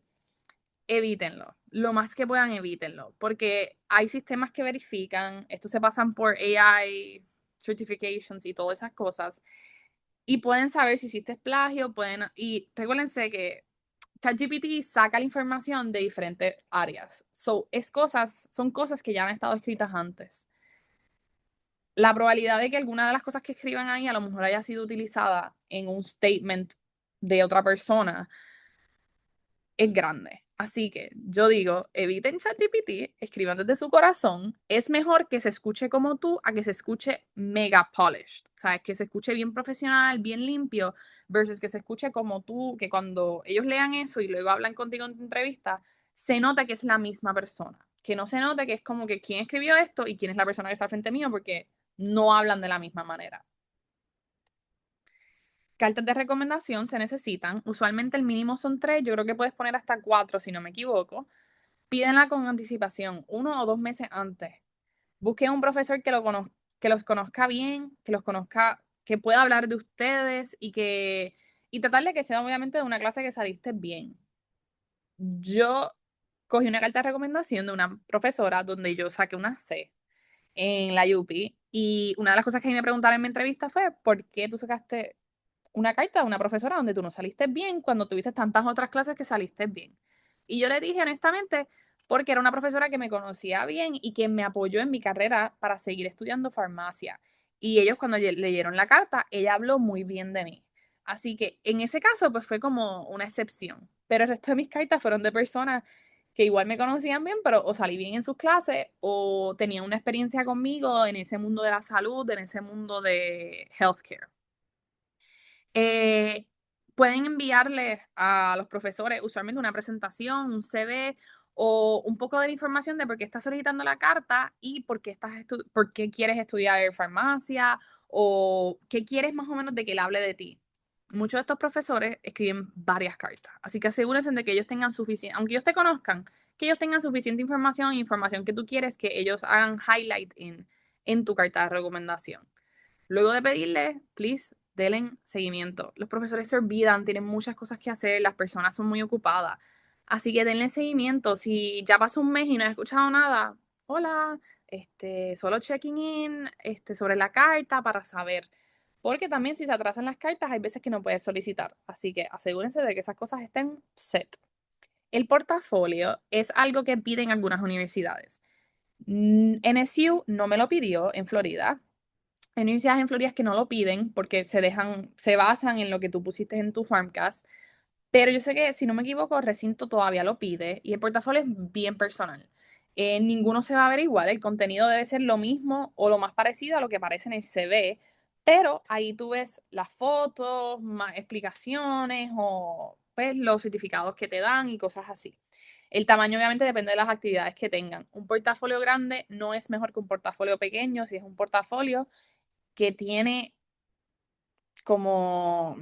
Evítenlo. Lo más que puedan, evítenlo. Porque hay sistemas que verifican, estos se pasan por AI certifications y todas esas cosas y pueden saber si hiciste plagio, y recuérdense que ChatGPT saca la información de diferentes áreas. Son cosas que ya han estado escritas antes. La probabilidad de que alguna de las cosas que escriban ahí a lo mejor haya sido utilizada en un statement de otra persona es grande. Así que yo digo, eviten ChatGPT, escriban desde su corazón. Es mejor que se escuche como tú a que se escuche mega polished. O sea, que se escuche bien profesional, bien limpio, versus que se escuche como tú, que cuando ellos lean eso y luego hablan contigo en tu entrevista, se nota que es la misma persona. Que no se note que es como que quién escribió esto y quién es la persona que está al frente mío, porque no hablan de la misma manera. Cartas de recomendación se necesitan. Usualmente el mínimo son tres. Yo creo que puedes poner hasta cuatro si no me equivoco. Pídenla con anticipación, 1 o 2 meses antes. Busquen un profesor que los conozca bien, que los conozca, que pueda hablar de ustedes y tratar de que sea obviamente de una clase que saliste bien. Yo cogí una carta de recomendación de una profesora donde yo saqué una C en la UP y una de las cosas que a mí me preguntaron en mi entrevista fue, ¿por qué tú sacaste una carta de una profesora donde tú no saliste bien cuando tuviste tantas otras clases que saliste bien? Y yo le dije honestamente, porque era una profesora que me conocía bien y que me apoyó en mi carrera para seguir estudiando farmacia. Y ellos cuando leyeron la carta, ella habló muy bien de mí. Así que en ese caso, pues fue como una excepción. Pero el resto de mis cartas fueron de personas que igual me conocían bien, pero o salí bien en sus clases o tenían una experiencia conmigo en ese mundo de la salud, en ese mundo de healthcare. Eh, Pueden enviarle a los profesores usualmente una presentación, un CV o un poco de la información de por qué estás solicitando la carta y por qué quieres estudiar farmacia o qué quieres más o menos de que él hable de ti. Muchos de estos profesores escriben varias cartas, así que asegúrense de que ellos tengan suficiente, aunque ellos te conozcan, que ellos tengan suficiente información, información que tú quieres que ellos hagan highlight en tu carta de recomendación. Luego de pedirle, please, denle seguimiento. Los profesores se olvidan, tienen muchas cosas que hacer, las personas son muy ocupadas. Así que denle seguimiento. Si ya pasó un mes y no he escuchado nada, hola, solo checking in, sobre la carta para saber. Porque también si se atrasan las cartas, hay veces que no puedes solicitar. Así que asegúrense de que esas cosas estén set. El portafolio es algo que piden algunas universidades. NSU no me lo pidió en Florida. Hay universidades en Florida que no lo piden porque se basan en lo que tú pusiste en tu Farmcast. Pero yo sé que, si no me equivoco, Recinto todavía lo pide y el portafolio es bien personal. Ninguno se va a ver igual, el contenido debe ser lo mismo o lo más parecido a lo que aparece en el CV, pero ahí tú ves las fotos, más explicaciones o pues, los certificados que te dan y cosas así. El tamaño obviamente depende de las actividades que tengan. Un portafolio grande no es mejor que un portafolio pequeño. Si es un portafolio que tiene como,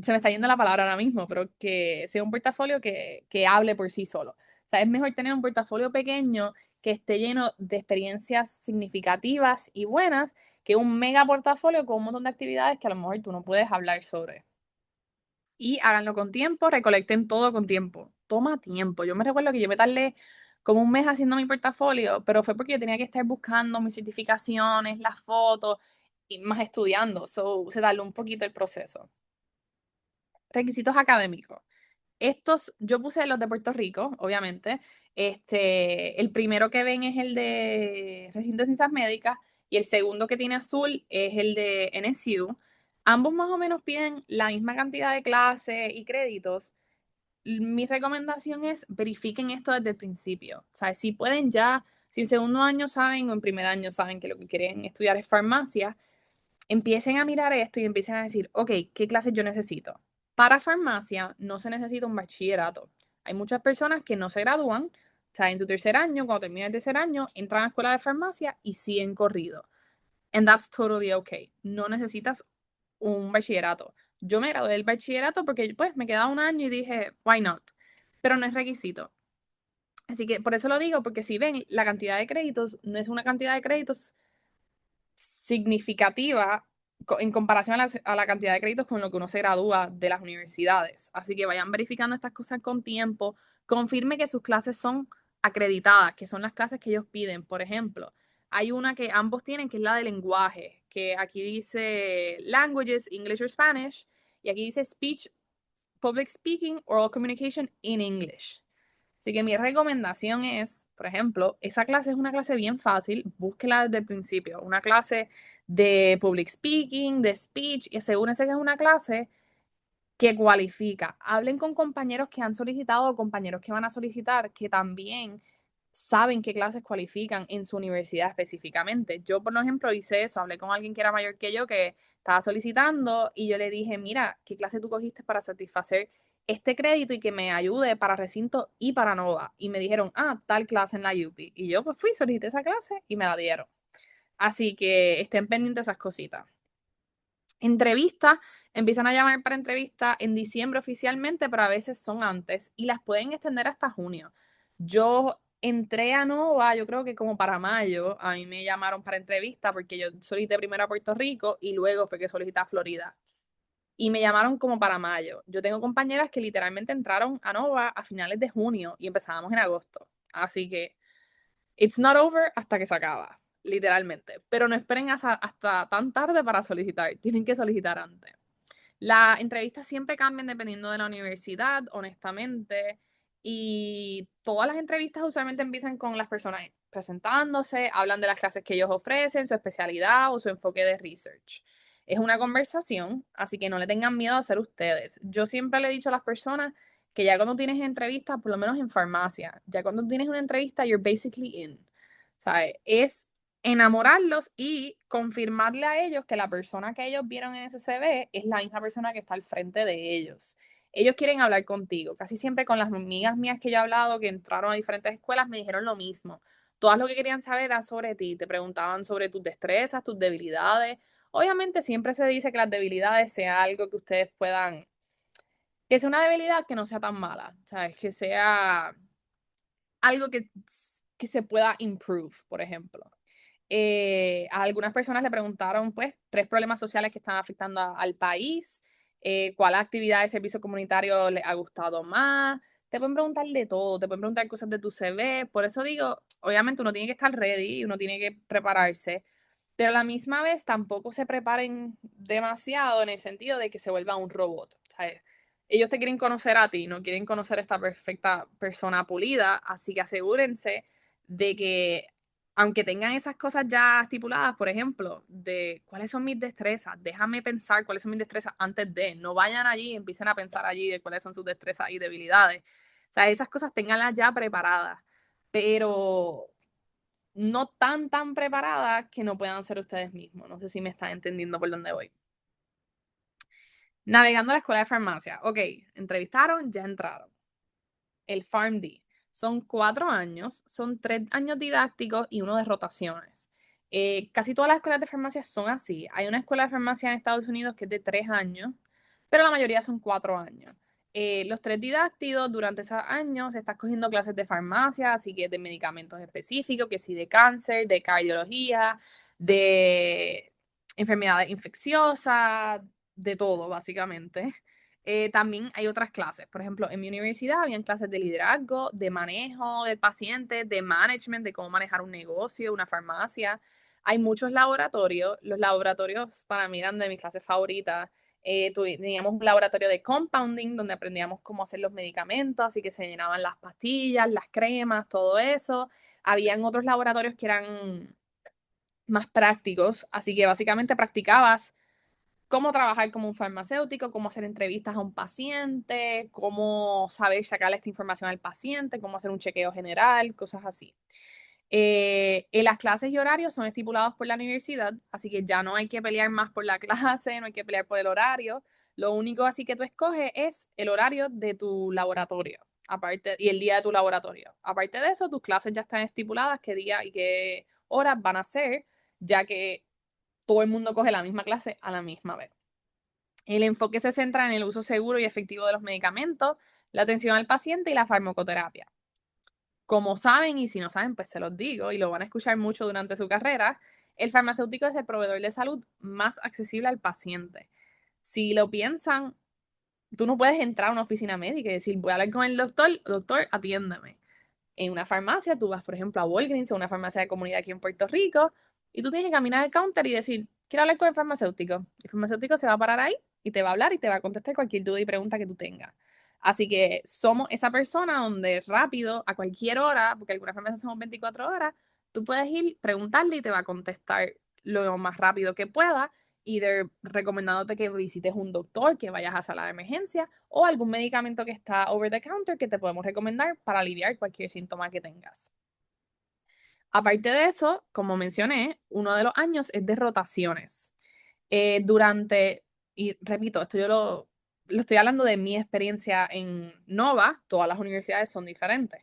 se me está yendo la palabra ahora mismo, pero que sea un portafolio que hable por sí solo. O sea, es mejor tener un portafolio pequeño que esté lleno de experiencias significativas y buenas que un mega portafolio con un montón de actividades que a lo mejor tú no puedes hablar sobre. Y háganlo con tiempo, recolecten todo con tiempo. Toma tiempo. Yo me recuerdo que yo me tardé como un mes haciendo mi portafolio, pero fue porque yo tenía que estar buscando mis certificaciones, las fotos y más estudiando. So, se tardó un poquito el proceso. Requisitos académicos. Estos, yo puse los de Puerto Rico, obviamente. El primero que ven es el de Recinto de Ciencias Médicas y el segundo que tiene azul es el de NSU. Ambos más o menos piden la misma cantidad de clases y créditos. Mi recomendación es verifiquen esto desde el principio. O sea, si pueden ya, si en segundo año saben o en primer año saben que lo que quieren estudiar es farmacia, empiecen a mirar esto y empiecen a decir, ok, ¿qué clases yo necesito? Para farmacia no se necesita un bachillerato. Hay muchas personas que no se gradúan, o sea, en su tercer año, cuando terminan el tercer año, entran a la escuela de farmacia y siguen corrido. And that's totally okay. No necesitas un bachillerato. Yo me gradué del bachillerato porque pues me quedaba un año y dije, why not? Pero no es requisito. Así que por eso lo digo, porque si ven, la cantidad de créditos no es una cantidad de créditos significativa en comparación a la cantidad de créditos con lo que uno se gradúa de las universidades. Así que vayan verificando estas cosas con tiempo. Confirme que sus clases son acreditadas, que son las clases que ellos piden. Por ejemplo, hay una que ambos tienen, que es la de lenguaje, que aquí dice Languages, English or Spanish, y aquí dice Speech, Public Speaking, Oral Communication in English. Así que mi recomendación es, por ejemplo, esa clase es una clase bien fácil, búsquela desde el principio, una clase de public speaking, de speech, y asegúrense que es una clase que cualifica. Hablen con compañeros que han solicitado o compañeros que van a solicitar que también saben qué clases cualifican en su universidad específicamente. Yo, por ejemplo, hice eso, hablé con alguien que era mayor que yo, que estaba solicitando, y yo le dije, mira, ¿qué clase tú cogiste para satisfacer este crédito y que me ayude para recinto y para Nova? Y me dijeron, tal clase en la UPI. Y yo pues fui, solicité esa clase y me la dieron. Así que estén pendientes de esas cositas. Entrevistas, empiezan a llamar para entrevistas en diciembre oficialmente, pero a veces son antes y las pueden extender hasta junio. Yo entré a Nova, yo creo que como para mayo, a mí me llamaron para entrevista porque yo solicité primero a Puerto Rico y luego fue que solicité a Florida. Y me llamaron como para mayo. Yo tengo compañeras que literalmente entraron a Nova a finales de junio y empezábamos en agosto. Así que it's not over hasta que se acaba, literalmente. Pero no esperen hasta tan tarde para solicitar. Tienen que solicitar antes. Las entrevistas siempre cambian dependiendo de la universidad, honestamente. Y todas las entrevistas usualmente empiezan con las personas presentándose, hablan de las clases que ellos ofrecen, su especialidad o su enfoque de research. Es una conversación, así que no le tengan miedo a ser ustedes. Yo siempre le he dicho a las personas que ya cuando tienes entrevistas, por lo menos en farmacia, ya cuando tienes una entrevista, you're basically in. ¿Sabes? Es enamorarlos y confirmarle a ellos que la persona que ellos vieron en ese CV es la misma persona que está al frente de ellos. Ellos quieren hablar contigo. Casi siempre con las amigas mías que yo he hablado, que entraron a diferentes escuelas, me dijeron lo mismo. Todas lo que querían saber era sobre ti. Te preguntaban sobre tus destrezas, tus debilidades. Obviamente siempre se dice que las debilidades sea algo que ustedes puedan, que sea una debilidad que no sea tan mala, ¿sabes? Que sea algo que se pueda improve, por ejemplo. A algunas personas le preguntaron, pues, 3 problemas sociales que están afectando al país, cuál actividad de servicio comunitario les ha gustado más. Te pueden preguntar de todo, te pueden preguntar cosas de tu CV. Por eso digo, obviamente uno tiene que estar ready, uno tiene que prepararse, pero a la misma vez tampoco se preparen demasiado en el sentido de que se vuelva un robot. ¿Sabes? Ellos te quieren conocer a ti, no quieren conocer a esta perfecta persona pulida, así que asegúrense de que aunque tengan esas cosas ya estipuladas, por ejemplo, de cuáles son mis destrezas, déjame pensar cuáles son mis destrezas antes de, no vayan allí y empiecen a pensar allí de cuáles son sus destrezas y debilidades. O sea, esas cosas tenganlas ya preparadas, pero no tan preparadas que no puedan ser ustedes mismos. No sé si me están entendiendo por dónde voy. Navegando a la escuela de farmacia. Ok, entrevistaron, ya entraron. El PharmD. Son 4 años, son 3 años didácticos y uno de rotaciones. Casi todas las escuelas de farmacia son así. Hay una escuela de farmacia en Estados Unidos que es de 3 años, pero la mayoría son 4 años. Los 3 didácticos, durante esos años, estás cogiendo clases de farmacia, así que de medicamentos específicos, que sí, de cáncer, de cardiología, de enfermedades infecciosas, de todo, básicamente. También hay otras clases. Por ejemplo, en mi universidad habían clases de liderazgo, de manejo del paciente, de management, de cómo manejar un negocio, una farmacia. Hay muchos laboratorios. Los laboratorios para mí eran de mis clases favoritas. Teníamos un laboratorio de compounding donde aprendíamos cómo hacer los medicamentos, así que se llenaban las pastillas, las cremas, todo eso. Habían otros laboratorios que eran más prácticos, así que básicamente practicabas cómo trabajar como un farmacéutico, cómo hacer entrevistas a un paciente, cómo saber sacarle esta información al paciente, cómo hacer un chequeo general, cosas así. En las clases y horarios son estipulados por la universidad, así que ya no hay que pelear más por la clase, no hay que pelear por el horario. Lo único así que tú escoges es el horario de tu laboratorio, aparte, y el día de tu laboratorio. Aparte de eso, tus clases ya están estipuladas qué día y qué horas van a ser, ya que todo el mundo coge la misma clase a la misma vez. El enfoque se centra en el uso seguro y efectivo de los medicamentos, la atención al paciente y la farmacoterapia. Como saben, y si no saben, pues se los digo, y lo van a escuchar mucho durante su carrera, el farmacéutico es el proveedor de salud más accesible al paciente. Si lo piensan, tú no puedes entrar a una oficina médica y decir, voy a hablar con el doctor, doctor, atiéndeme. En una farmacia, tú vas, por ejemplo, a Walgreens o una farmacia de comunidad aquí en Puerto Rico, y tú tienes que caminar al counter y decir, quiero hablar con el farmacéutico. El farmacéutico se va a parar ahí y te va a hablar y te va a contestar cualquier duda y pregunta que tú tengas. Así que somos esa persona donde rápido, a cualquier hora, porque algunas farmacias somos 24 horas, tú puedes ir, preguntarle y te va a contestar lo más rápido que pueda either recomendándote que visites un doctor, que vayas a sala de emergencia o algún medicamento que está over the counter que te podemos recomendar para aliviar cualquier síntoma que tengas. Aparte de eso, como mencioné, uno de los años es de rotaciones. Y repito, esto yo lo estoy hablando de mi experiencia en Nova, todas las universidades son diferentes.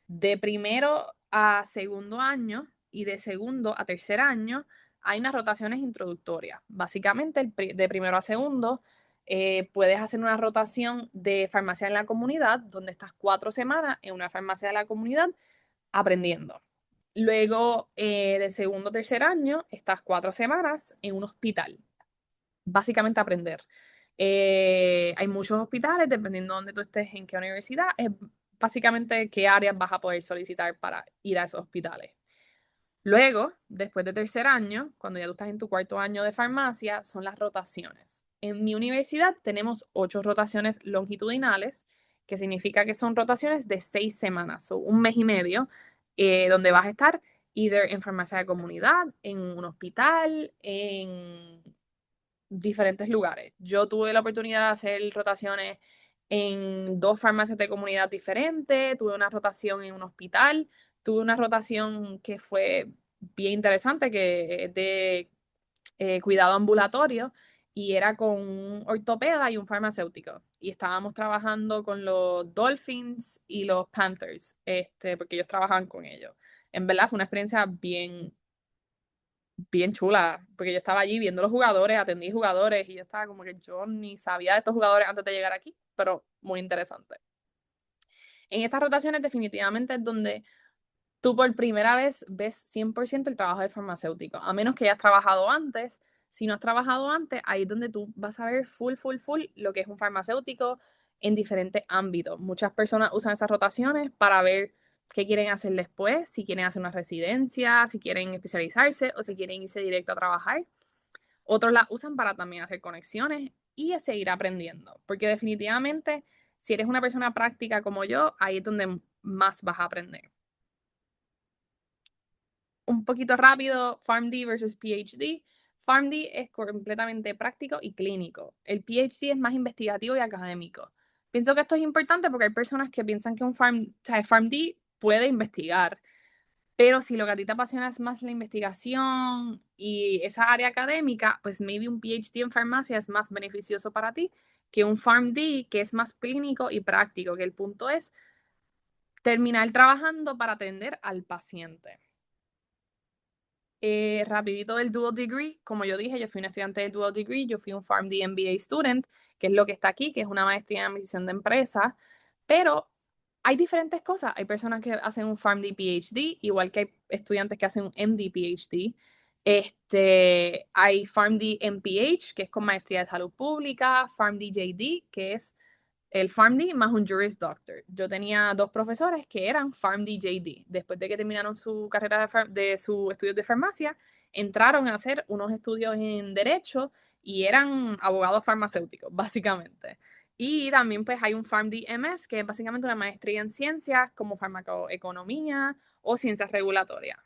De primero a segundo año y de segundo a tercer año hay unas rotaciones introductorias. Básicamente, de primero a segundo, puedes hacer una rotación de farmacia en la comunidad, donde estás 4 semanas en una farmacia de la comunidad aprendiendo. Luego, de segundo a tercer año, estás 4 semanas en un hospital, básicamente aprender. Hay muchos hospitales, dependiendo de dónde tú estés, en qué universidad, es básicamente qué áreas vas a poder solicitar para ir a esos hospitales. Luego, después de tercer año, cuando ya tú estás en tu cuarto año de farmacia, son las rotaciones. En mi universidad tenemos 8 rotaciones longitudinales, que significa que son rotaciones de 6 semanas, o un mes y medio, donde vas a estar either en farmacia de comunidad, en un hospital, en diferentes lugares. Yo tuve la oportunidad de hacer rotaciones en 2 farmacias de comunidad diferentes, tuve una rotación en un hospital, tuve una rotación que fue bien interesante, que es de cuidado ambulatorio, y era con un ortopeda y un farmacéutico. Y estábamos trabajando con los Dolphins y los Panthers, porque ellos trabajaban con ellos. En verdad fue una experiencia bien chula, porque yo estaba allí viendo los jugadores, atendí jugadores y yo estaba como que yo ni sabía de estos jugadores antes de llegar aquí, pero muy interesante. En estas rotaciones definitivamente es donde tú por primera vez ves 100% el trabajo del farmacéutico, a menos que hayas trabajado antes. Si no has trabajado antes, ahí es donde tú vas a ver full lo que es un farmacéutico en diferentes ámbitos. Muchas personas usan esas rotaciones para ver qué quieren hacer después, si quieren hacer una residencia, si quieren especializarse o si quieren irse directo a trabajar. Otros las usan para también hacer conexiones y seguir aprendiendo, porque definitivamente si eres una persona práctica como yo, ahí es donde más vas a aprender. Un poquito rápido, PharmD versus PhD. PharmD es completamente práctico y clínico. El PhD es más investigativo y académico. Pienso que esto es importante porque hay personas que piensan que o sea, PharmD puede investigar, pero si lo que a ti te apasiona es más la investigación y esa área académica, pues maybe un PhD en farmacia es más beneficioso para ti que un PharmD que es más clínico y práctico, que el punto es terminar trabajando para atender al paciente. Rapidito del Dual Degree, como yo dije, yo fui una estudiante del Dual Degree, yo fui un PharmD MBA student, que es lo que está aquí, que es una maestría en administración de empresas, pero hay diferentes cosas. Hay personas que hacen un PharmD PhD, igual que hay estudiantes que hacen un MD PhD. Hay PharmD MPH, que es con maestría de salud pública, PharmD JD, que es el PharmD más un Juris Doctor. Yo tenía 2 profesores que eran PharmD JD. Después de que terminaron su carrera de sus estudios de farmacia, entraron a hacer unos estudios en Derecho y eran abogados farmacéuticos, básicamente. Y también pues hay un PharmD MS, que es básicamente una maestría en ciencias como farmacoeconomía o ciencias regulatorias.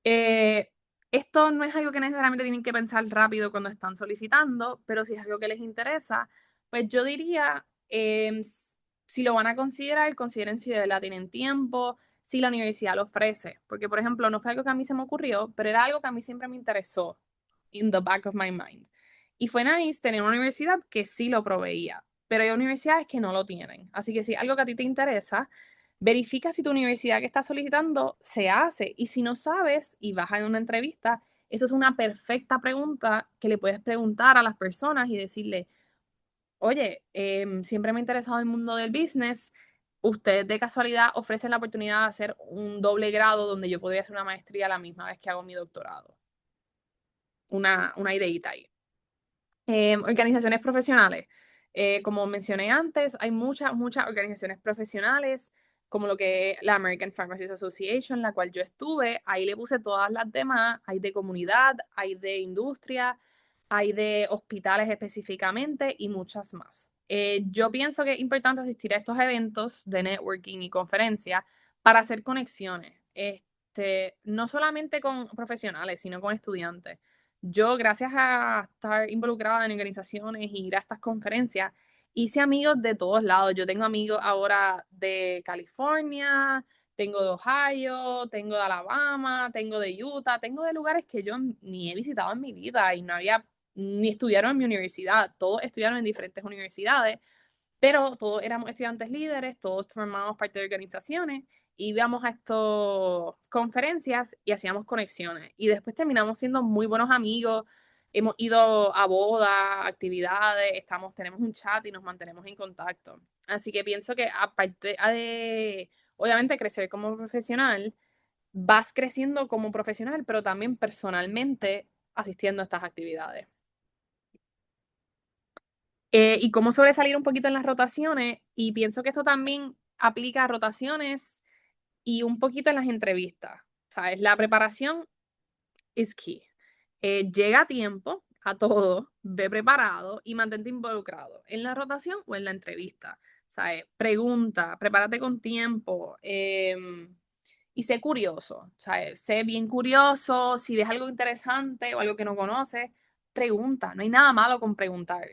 Eh, Esto no es algo que necesariamente tienen que pensar rápido cuando están solicitando, pero si es algo que les interesa, pues yo diría, si lo van a considerar, consideren si de verdad tienen tiempo, si la universidad lo ofrece. Porque, por ejemplo, no fue algo que a mí se me ocurrió, pero era algo que a mí siempre me interesó, in the back of my mind. Y fue nice tener una universidad que sí lo proveía, pero hay universidades que no lo tienen. Así que si algo que a ti te interesa, verifica si tu universidad que estás solicitando se hace, y si no sabes y vas a una entrevista, eso es una perfecta pregunta que le puedes preguntar a las personas y decirle, oye, siempre me ha interesado el mundo del business, ¿ustedes de casualidad ofrecen la oportunidad de hacer un doble grado donde yo podría hacer una maestría a la misma vez que hago mi doctorado? Una ideita ahí. Organizaciones profesionales. Como mencioné antes, hay muchas organizaciones profesionales, como lo que es la American Pharmacists Association, la cual yo estuve. Ahí le puse todas las demás. Hay de comunidad, hay de industria, hay de hospitales específicamente y muchas más. Yo pienso que es importante asistir a estos eventos de networking y conferencias para hacer conexiones. No solamente con profesionales, sino con estudiantes. yo gracias a estar involucrada en organizaciones y ir a estas conferencias, hice amigos de todos lados. Yo tengo amigos ahora de California, tengo de Ohio, tengo de Alabama, tengo de Utah, tengo de lugares que yo ni he visitado en mi vida y no había, ni estudiaron en mi universidad. Todos estudiaron en diferentes universidades, pero todos éramos estudiantes líderes, todos formábamos parte de organizaciones, íbamos a estas conferencias y hacíamos conexiones. Y después terminamos siendo muy buenos amigos, hemos ido a bodas, actividades, tenemos un chat y nos mantenemos en contacto. Así que pienso que aparte de, obviamente, crecer como profesional, vas creciendo como profesional, pero también personalmente asistiendo a estas actividades. Y cómo sobresalir un poquito en las rotaciones, y pienso que esto también aplica a rotaciones y un poquito en las entrevistas. ¿Sabes? La preparación es key. Llega a tiempo a todo, ve preparado y mantente involucrado en la rotación o en la entrevista. ¿Sabes? Pregunta, prepárate con tiempo y sé curioso. ¿Sabes? Sé bien curioso. Si ves algo interesante o algo que no conoces, pregunta. No hay nada malo con preguntar.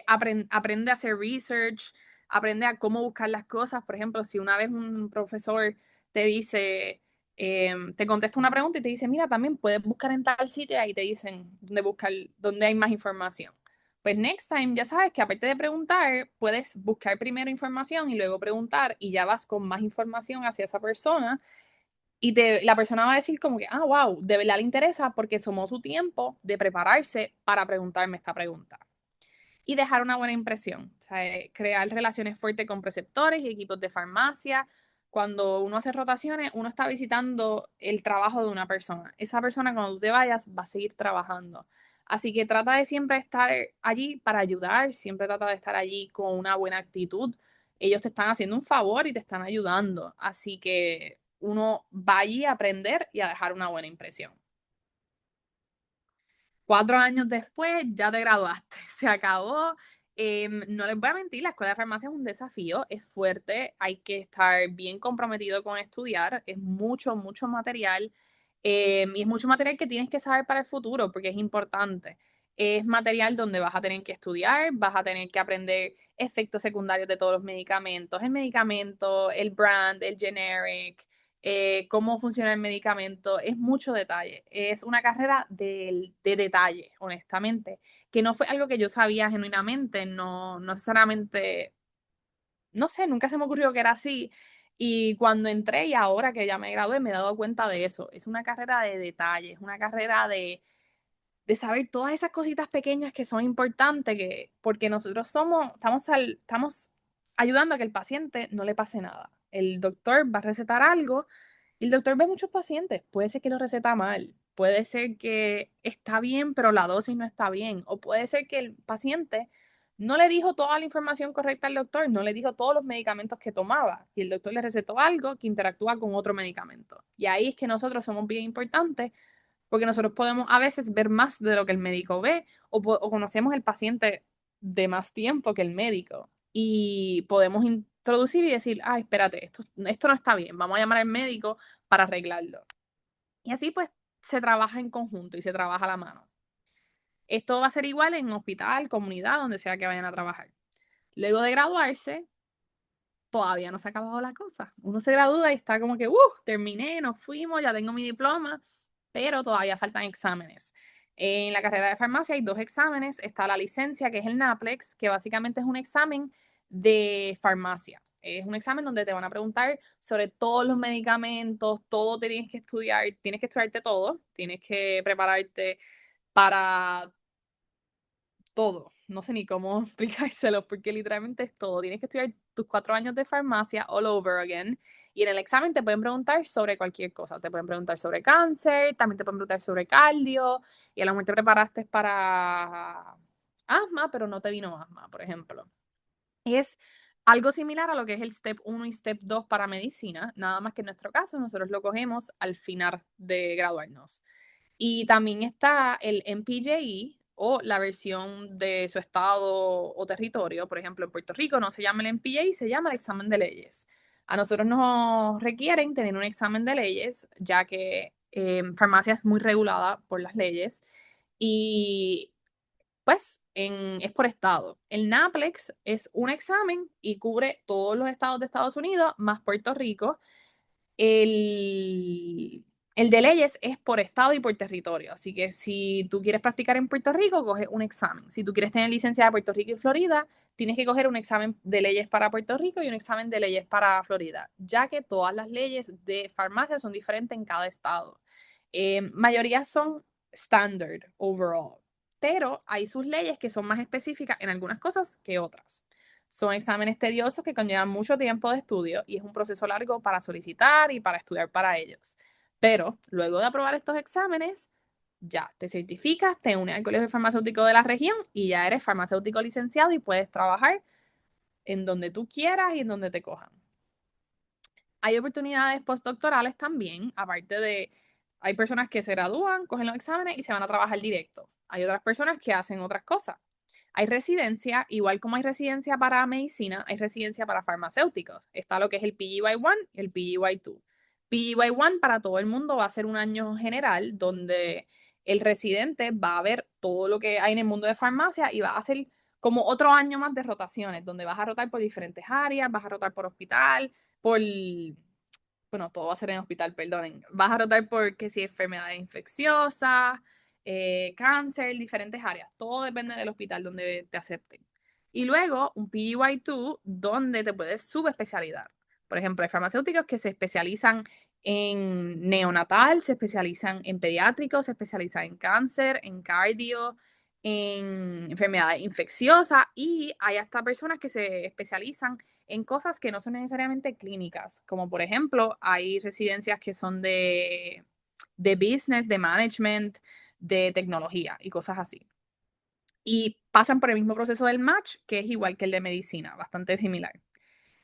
Aprende a hacer research, aprende a cómo buscar las cosas. Por ejemplo, si una vez un profesor te dice, te contesta una pregunta y te dice, mira, también puedes buscar en tal sitio, y ahí te dicen dónde buscar, dónde hay más información. Pues next time ya sabes que aparte de preguntar, puedes buscar primero información y luego preguntar y ya vas con más información hacia esa persona y la persona va a decir como que, ah, wow, de verdad le interesa porque tomó su tiempo de prepararse para preguntarme esta pregunta y dejar una buena impresión. O sea, crear relaciones fuertes con preceptores y equipos de farmacia. Cuando uno hace rotaciones, uno está visitando el trabajo de una persona. Esa persona, cuando tú te vayas, va a seguir trabajando. Así que trata de siempre estar allí para ayudar, siempre trata de estar allí con una buena actitud. Ellos te están haciendo un favor y te están ayudando. Así que uno va allí a aprender y a dejar una buena impresión. 4 años después ya te graduaste, se acabó. No les voy a mentir, la escuela de farmacia es un desafío, es fuerte, hay que estar bien comprometido con estudiar, es mucho, mucho material y es mucho material que tienes que saber para el futuro porque es importante. Es material donde vas a tener que estudiar, vas a tener que aprender efectos secundarios de todos los medicamentos, el medicamento, el brand, el generic, cómo funciona el medicamento, es mucho detalle. Es una carrera de detalle, honestamente, que no fue algo que yo sabía genuinamente, no, no necesariamente, no sé, nunca se me ocurrió que era así. Y cuando entré y ahora que ya me gradué, me he dado cuenta de eso. Es una carrera de detalle, es una carrera de saber todas esas cositas pequeñas que son importantes, porque nosotros estamos ayudando a que el paciente no le pase nada. El doctor va a recetar algo y el doctor ve muchos pacientes. Puede ser que lo receta mal, puede ser que está bien, pero la dosis no está bien, o puede ser que el paciente no le dijo toda la información correcta al doctor, no le dijo todos los medicamentos que tomaba y el doctor le recetó algo que interactúa con otro medicamento. Y ahí es que nosotros somos bien importantes porque nosotros podemos a veces ver más de lo que el médico ve o conocemos el paciente de más tiempo que el médico y podemos introducir y decir, ah, espérate, esto no está bien, vamos a llamar al médico para arreglarlo. Y así pues se trabaja en conjunto y se trabaja a la mano. Esto va a ser igual en hospital, comunidad, donde sea que vayan a trabajar. Luego de graduarse, todavía no se ha acabado la cosa. Uno se gradúa y está como que, terminé, nos fuimos, ya tengo mi diploma, pero todavía faltan exámenes. En la carrera de farmacia hay 2 exámenes. Está la licencia, que es el NAPLEX, que básicamente es un examen de farmacia. Es un examen donde te van a preguntar sobre todos los medicamentos, todo te tienes que estudiarte todo, tienes que prepararte para todo. No sé ni cómo explicárselo porque literalmente es todo. Tienes que estudiar tus 4 años de farmacia all over again. Y en el examen te pueden preguntar sobre cualquier cosa. Te pueden preguntar sobre cáncer, también te pueden preguntar sobre cardio. Y a lo mejor te preparaste para asma, pero no te vino asma, por ejemplo. Es algo similar a lo que es el Step 1 y Step 2 para medicina, nada más que en nuestro caso nosotros lo cogemos al final de graduarnos. Y también está el MPJE o la versión de su estado o territorio. Por ejemplo, en Puerto Rico no se llama el MPJE, se llama el examen de leyes. A nosotros nos requieren tener un examen de leyes, ya que Farmacia es muy regulada por las leyes y pues es por estado. El NAPLEX es un examen y cubre todos los estados de Estados Unidos más Puerto Rico. El de leyes es por estado y por territorio. Así que si tú quieres practicar en Puerto Rico, coges un examen. Si tú quieres tener licencia de Puerto Rico y Florida, tienes que coger un examen de leyes para Puerto Rico y un examen de leyes para Florida, ya que todas las leyes de farmacia son diferentes en cada estado. Mayoría son standard overall, pero hay sus leyes que son más específicas en algunas cosas que otras. Son exámenes tediosos que conllevan mucho tiempo de estudio y es un proceso largo para solicitar y para estudiar para ellos. Pero luego de aprobar estos exámenes, ya te certificas, te unes al colegio farmacéutico de la región y ya eres farmacéutico licenciado y puedes trabajar en donde tú quieras y en donde te cojan. Hay oportunidades postdoctorales también, aparte de, hay personas que se gradúan, cogen los exámenes y se van a trabajar directo. Hay otras personas que hacen otras cosas. Hay residencia, igual como hay residencia para medicina, hay residencia para farmacéuticos. Está lo que es el PGY1 y el PGY2. PGY1 para todo el mundo va a ser un año general donde el residente va a ver todo lo que hay en el mundo de farmacia y va a hacer como otro año más de rotaciones, donde vas a rotar por diferentes áreas, vas a rotar por hospital, por, bueno, todo va a ser en hospital, perdonen. Vas a rotar por que si enfermedades infecciosas, cáncer, diferentes áreas. Todo depende del hospital donde te acepten. Y luego un PGY2 donde te puedes subespecializar. Por ejemplo, hay farmacéuticos que se especializan en neonatal, se especializan en pediátricos, se especializan en cáncer, en cardio, en enfermedades infecciosas y hay hasta personas que se especializan en cosas que no son necesariamente clínicas, como por ejemplo hay residencias que son de business, de management, de tecnología y cosas así. Y pasan por el mismo proceso del match, que es igual que el de medicina, bastante similar.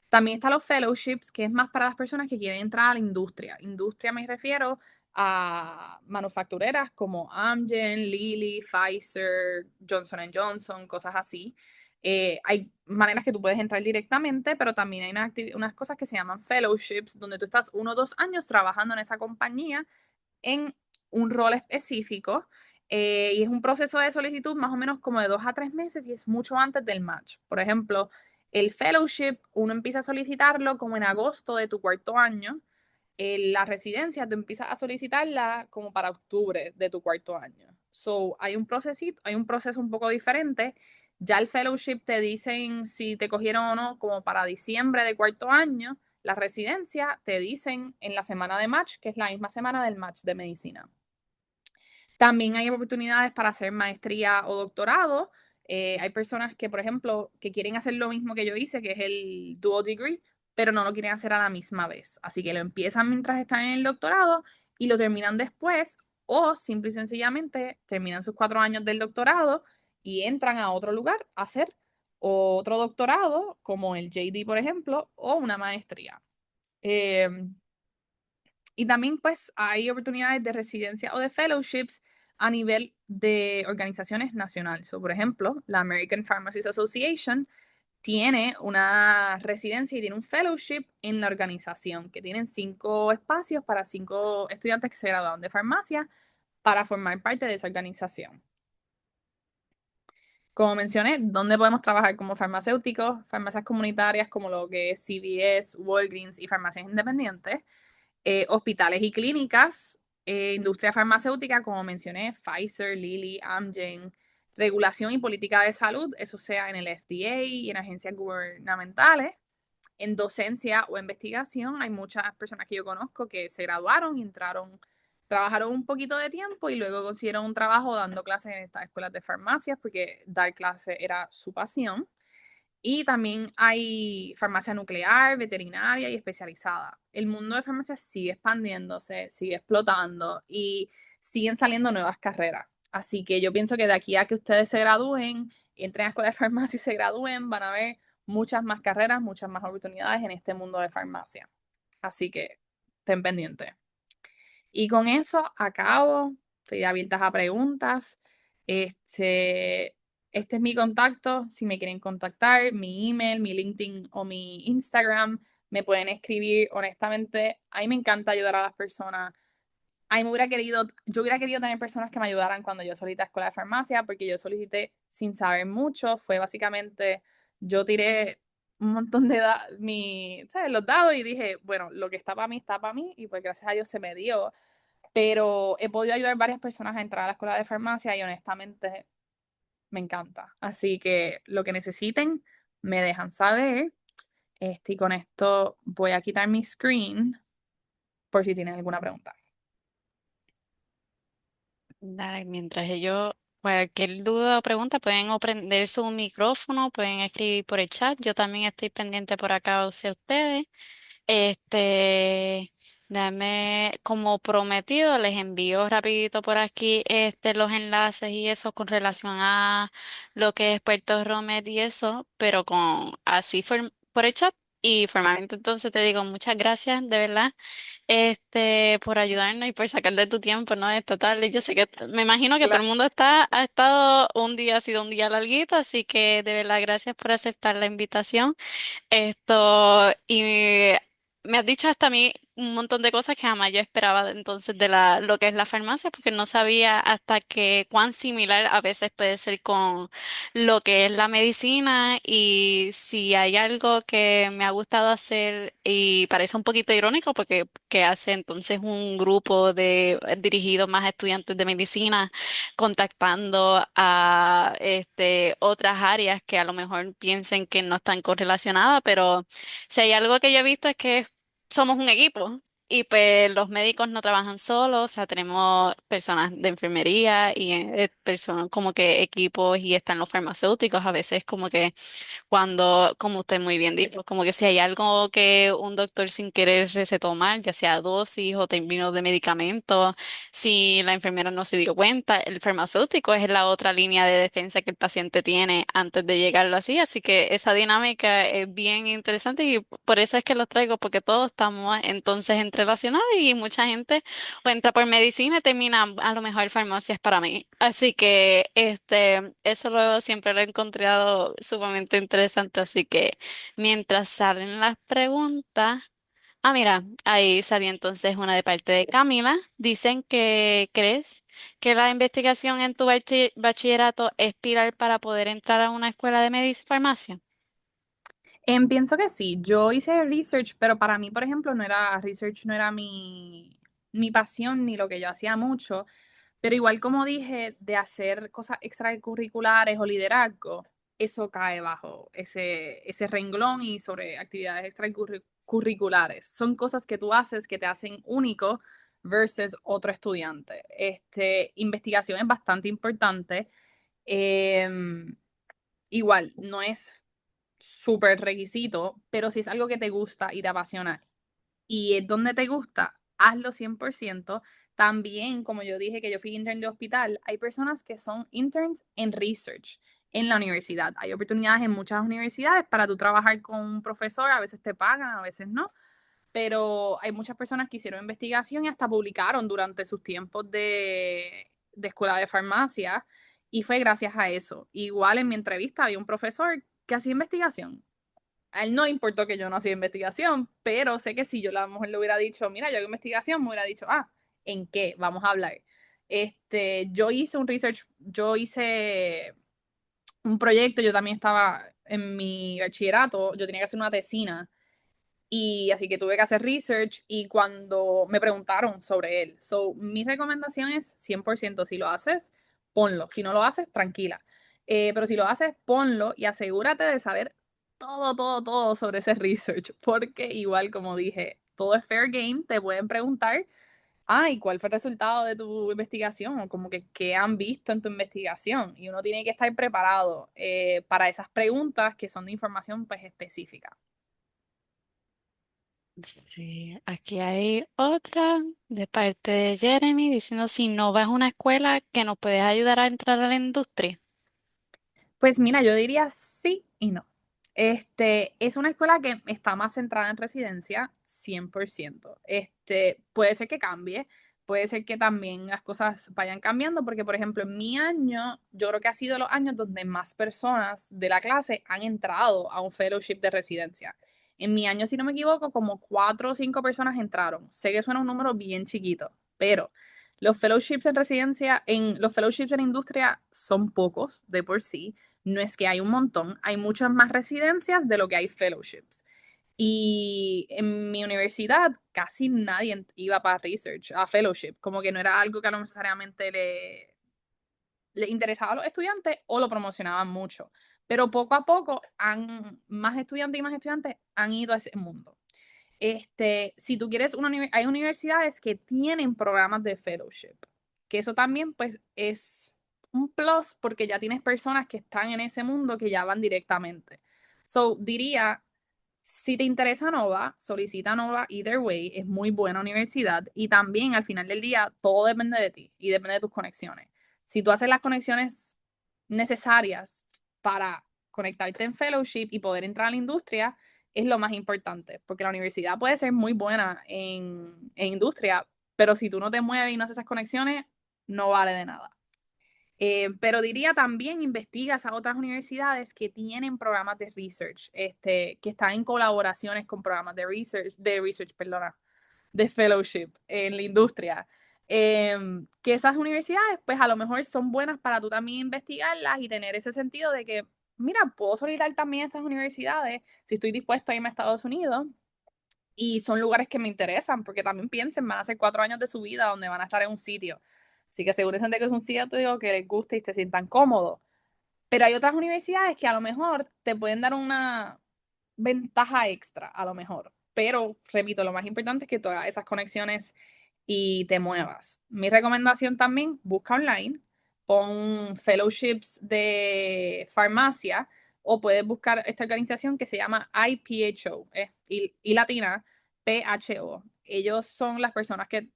También están los fellowships, que es más para las personas que quieren entrar a la industria. Industria me refiero a manufactureras como Amgen, Lilly, Pfizer, Johnson Johnson, cosas así. Hay maneras que tú puedes entrar directamente, pero también hay unas cosas que se llaman fellowships, donde tú estás 1 o 2 años trabajando en esa compañía en un rol específico. Y es un proceso de solicitud más o menos como de 2 a 3 meses y es mucho antes del match. Por ejemplo, el fellowship, uno empieza a solicitarlo como en agosto de tu 4.er año. La residencia, tú empiezas a solicitarla como para octubre de tu 4.er año. So, hay un proceso un poco diferente. Ya el fellowship te dicen si te cogieron o no como para diciembre de 4.er año. La residencia te dicen en la semana de match, que es la misma semana del match de medicina. También hay oportunidades para hacer maestría o doctorado. Hay personas que, por ejemplo, que quieren hacer lo mismo que yo hice, que es el dual degree, pero no lo quieren hacer a la misma vez. Así que lo empiezan mientras están en el doctorado y lo terminan después, o simple y sencillamente terminan sus 4 años del doctorado y entran a otro lugar a hacer otro doctorado, como el JD, por ejemplo, o una maestría. Eh, y también pues hay oportunidades de residencia o de fellowships a nivel de organizaciones nacionales. Por ejemplo, la American Pharmacists Association tiene una residencia y tiene un fellowship en la organización, que tienen 5 espacios para 5 estudiantes que se graduaron de farmacia para formar parte de esa organización. Como mencioné, ¿dónde podemos trabajar como farmacéuticos? Farmacias comunitarias como lo que es CVS, Walgreens y farmacias independientes, hospitales y clínicas, industria farmacéutica, como mencioné, Pfizer, Lilly, Amgen, regulación y política de salud, eso sea en el FDA y en agencias gubernamentales. En docencia o investigación, hay muchas personas que yo conozco que se graduaron y entraron, trabajaron un poquito de tiempo y luego consiguieron un trabajo dando clases en estas escuelas de farmacias porque dar clases era su pasión. Y también hay farmacia nuclear, veterinaria y especializada. El mundo de farmacia sigue expandiéndose, sigue explotando y siguen saliendo nuevas carreras. Así que yo pienso que de aquí a que ustedes se gradúen, entren a escuela de farmacia y se gradúen, van a ver muchas más carreras, muchas más oportunidades en este mundo de farmacia. Así que estén pendientes. Y con eso acabo. Estoy abiertas a preguntas. Este es mi contacto. Si me quieren contactar, mi email, mi LinkedIn o mi Instagram, me pueden escribir. Honestamente, a mí me encanta ayudar a las personas. A mí yo hubiera querido tener personas que me ayudaran cuando yo solicité a escuela de farmacia, porque yo solicité sin saber mucho. Fue básicamente, yo tiré un montón de ¿sabes? Los dados y dije, bueno, lo que está para mí, y pues gracias a Dios se me dio. Pero he podido ayudar a varias personas a entrar a la escuela de farmacia y honestamente me encanta. Así que lo que necesiten, me dejan saber. Y con esto voy a quitar mi screen por si tienen alguna pregunta. Dale, mientras ellos, cualquier duda o pregunta, pueden o prender su micrófono, pueden escribir por el chat. Yo también estoy pendiente por acá hacia ustedes. Este, dame, como prometido, les envío rapidito por aquí los enlaces y eso con relación a lo que es Puerto Romet y eso, pero con así por el chat. Y formalmente entonces te digo muchas gracias, de verdad, por ayudarnos y por sacar de tu tiempo, ¿no? Esta tarde. Yo sé que me imagino que todo el mundo ha estado un día, ha sido un día larguito, así que de verdad gracias por aceptar la invitación. Y me has dicho hasta a mí un montón de cosas que jamás yo esperaba entonces de lo que es la farmacia, porque no sabía hasta que cuán similar a veces puede ser con lo que es la medicina y si hay algo que me ha gustado hacer y parece un poquito irónico porque que hace entonces un grupo de dirigido más a estudiantes de medicina contactando a otras áreas que a lo mejor piensen que no están correlacionadas, pero si hay algo que yo he visto es que somos un equipo. Y pues los médicos no trabajan solos, o sea, tenemos personas de enfermería y personas como que equipos y están los farmacéuticos, a veces como que cuando, como usted muy bien dijo, como que si hay algo que un doctor sin querer recetó mal, ya sea dosis o términos de medicamentos, si la enfermera no se dio cuenta, el farmacéutico es la otra línea de defensa que el paciente tiene antes de llegarlo así, así que esa dinámica es bien interesante y por eso es que los traigo, porque todos estamos entonces entrerelacionados y mucha gente o entra por medicina y termina a lo mejor farmacias para mí. Así que eso siempre lo he encontrado sumamente interesante. Así que mientras salen las preguntas, mira, ahí salió entonces una de parte de Camila. Dicen que crees que la investigación en tu bachillerato es pilar para poder entrar a una escuela de medicina y farmacia. Pienso que sí. Yo hice research, pero para mí, por ejemplo, research no era mi pasión ni lo que yo hacía mucho. Pero igual como dije, de hacer cosas extracurriculares o liderazgo, eso cae bajo ese renglón y sobre actividades extracurriculares. Son cosas que tú haces que te hacen único versus otro estudiante. Investigación es bastante importante. Em, Igual, no es súper requisito, pero si es algo que te gusta y te apasiona y es donde te gusta, hazlo 100%. También, como yo dije que yo fui intern de hospital, hay personas que son interns en research en la universidad. Hay oportunidades en muchas universidades para tú trabajar con un profesor, a veces te pagan, a veces no, pero hay muchas personas que hicieron investigación y hasta publicaron durante sus tiempos de escuela de farmacia y fue gracias a eso. Igual en mi entrevista había un profesor que hacía investigación. A él no le importó que yo no hacía investigación, pero sé que si yo a lo mejor le hubiera dicho, mira, yo hago investigación, me hubiera dicho, ¿en qué? Vamos a hablar. Yo hice un research, yo hice un proyecto, yo también estaba en mi bachillerato, yo tenía que hacer una tesina y así que tuve que hacer research y cuando me preguntaron sobre él. So, mi recomendación es 100% si lo haces, ponlo. Si no lo haces, tranquila. Pero si lo haces, ponlo y asegúrate de saber todo, todo, todo sobre ese research. Porque igual, como dije, todo es fair game. Te pueden preguntar, ¿y cuál fue el resultado de tu investigación? O como que, ¿qué han visto en tu investigación? Y uno tiene que estar preparado para esas preguntas que son de información pues específica. Sí, aquí hay otra de parte de Jeremy diciendo si no vas a una escuela que nos puedes ayudar a entrar a la industria. Pues mira, yo diría sí y no. Es una escuela que está más centrada en residencia, 100%. Puede ser que cambie, puede ser que también las cosas vayan cambiando, porque por ejemplo, en mi año, yo creo que ha sido los años donde más personas de la clase han entrado a un fellowship de residencia. En mi año, si no me equivoco, como 4 o 5 personas entraron. Sé que suena un número bien chiquito, pero los fellowships en industria son pocos de por sí. No es que hay un montón, hay muchas más residencias de lo que hay fellowships. Y en mi universidad casi nadie iba para research, a fellowship, como que no era algo que no necesariamente le interesaba a los estudiantes o lo promocionaban mucho. Pero poco a poco más estudiantes y más estudiantes han ido a ese mundo. Si tú quieres hay universidades que tienen programas de fellowship, que eso también pues es un plus porque ya tienes personas que están en ese mundo que ya van directamente. So, diría, si te interesa Nova, solicita Nova either way, es muy buena universidad y también al final del día todo depende de ti y depende de tus conexiones. Si tú haces las conexiones necesarias para conectarte en fellowship y poder entrar a la industria, es lo más importante, porque la universidad puede ser muy buena en industria, pero si tú no te mueves y no haces esas conexiones, no vale de nada. Pero diría también investiga esas otras universidades que tienen programas de research, que están en colaboraciones con programas perdona, de fellowship en la industria. Que esas universidades, pues a lo mejor son buenas para tú también investigarlas y tener ese sentido de que, mira, puedo solicitar también a estas universidades si estoy dispuesto a irme a Estados Unidos y son lugares que me interesan, porque también piensen, van a ser 4 años de su vida donde van a estar en un sitio. Así que asegúrense de que es un sitio que les guste y se sientan cómodos. Pero hay otras universidades que a lo mejor te pueden dar una ventaja extra, a lo mejor. Pero, repito, lo más importante es que tú hagas esas conexiones y te muevas. Mi recomendación también, busca online, pon fellowships de farmacia o puedes buscar esta organización que se llama IPHO, y latina, PHO. Ellos son las personas que,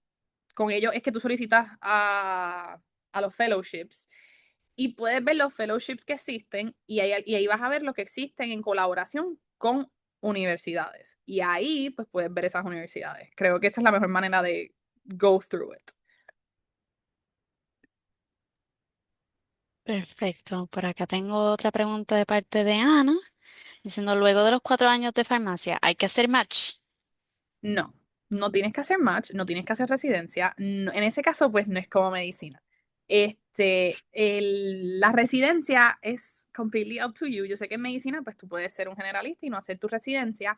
con ellos es que tú solicitas a los fellowships y puedes ver los fellowships que existen y ahí vas a ver los que existen en colaboración con universidades. Y ahí pues puedes ver esas universidades. Creo que esa es la mejor manera de go through it. Perfecto. Por acá tengo otra pregunta de parte de Ana, diciendo, luego de los 4 años de farmacia, ¿hay que hacer match? No, no tienes que hacer match, no tienes que hacer residencia. En ese caso, pues no es como medicina. La residencia es completely up to you. Yo sé que en medicina, pues tú puedes ser un generalista y no hacer tu residencia,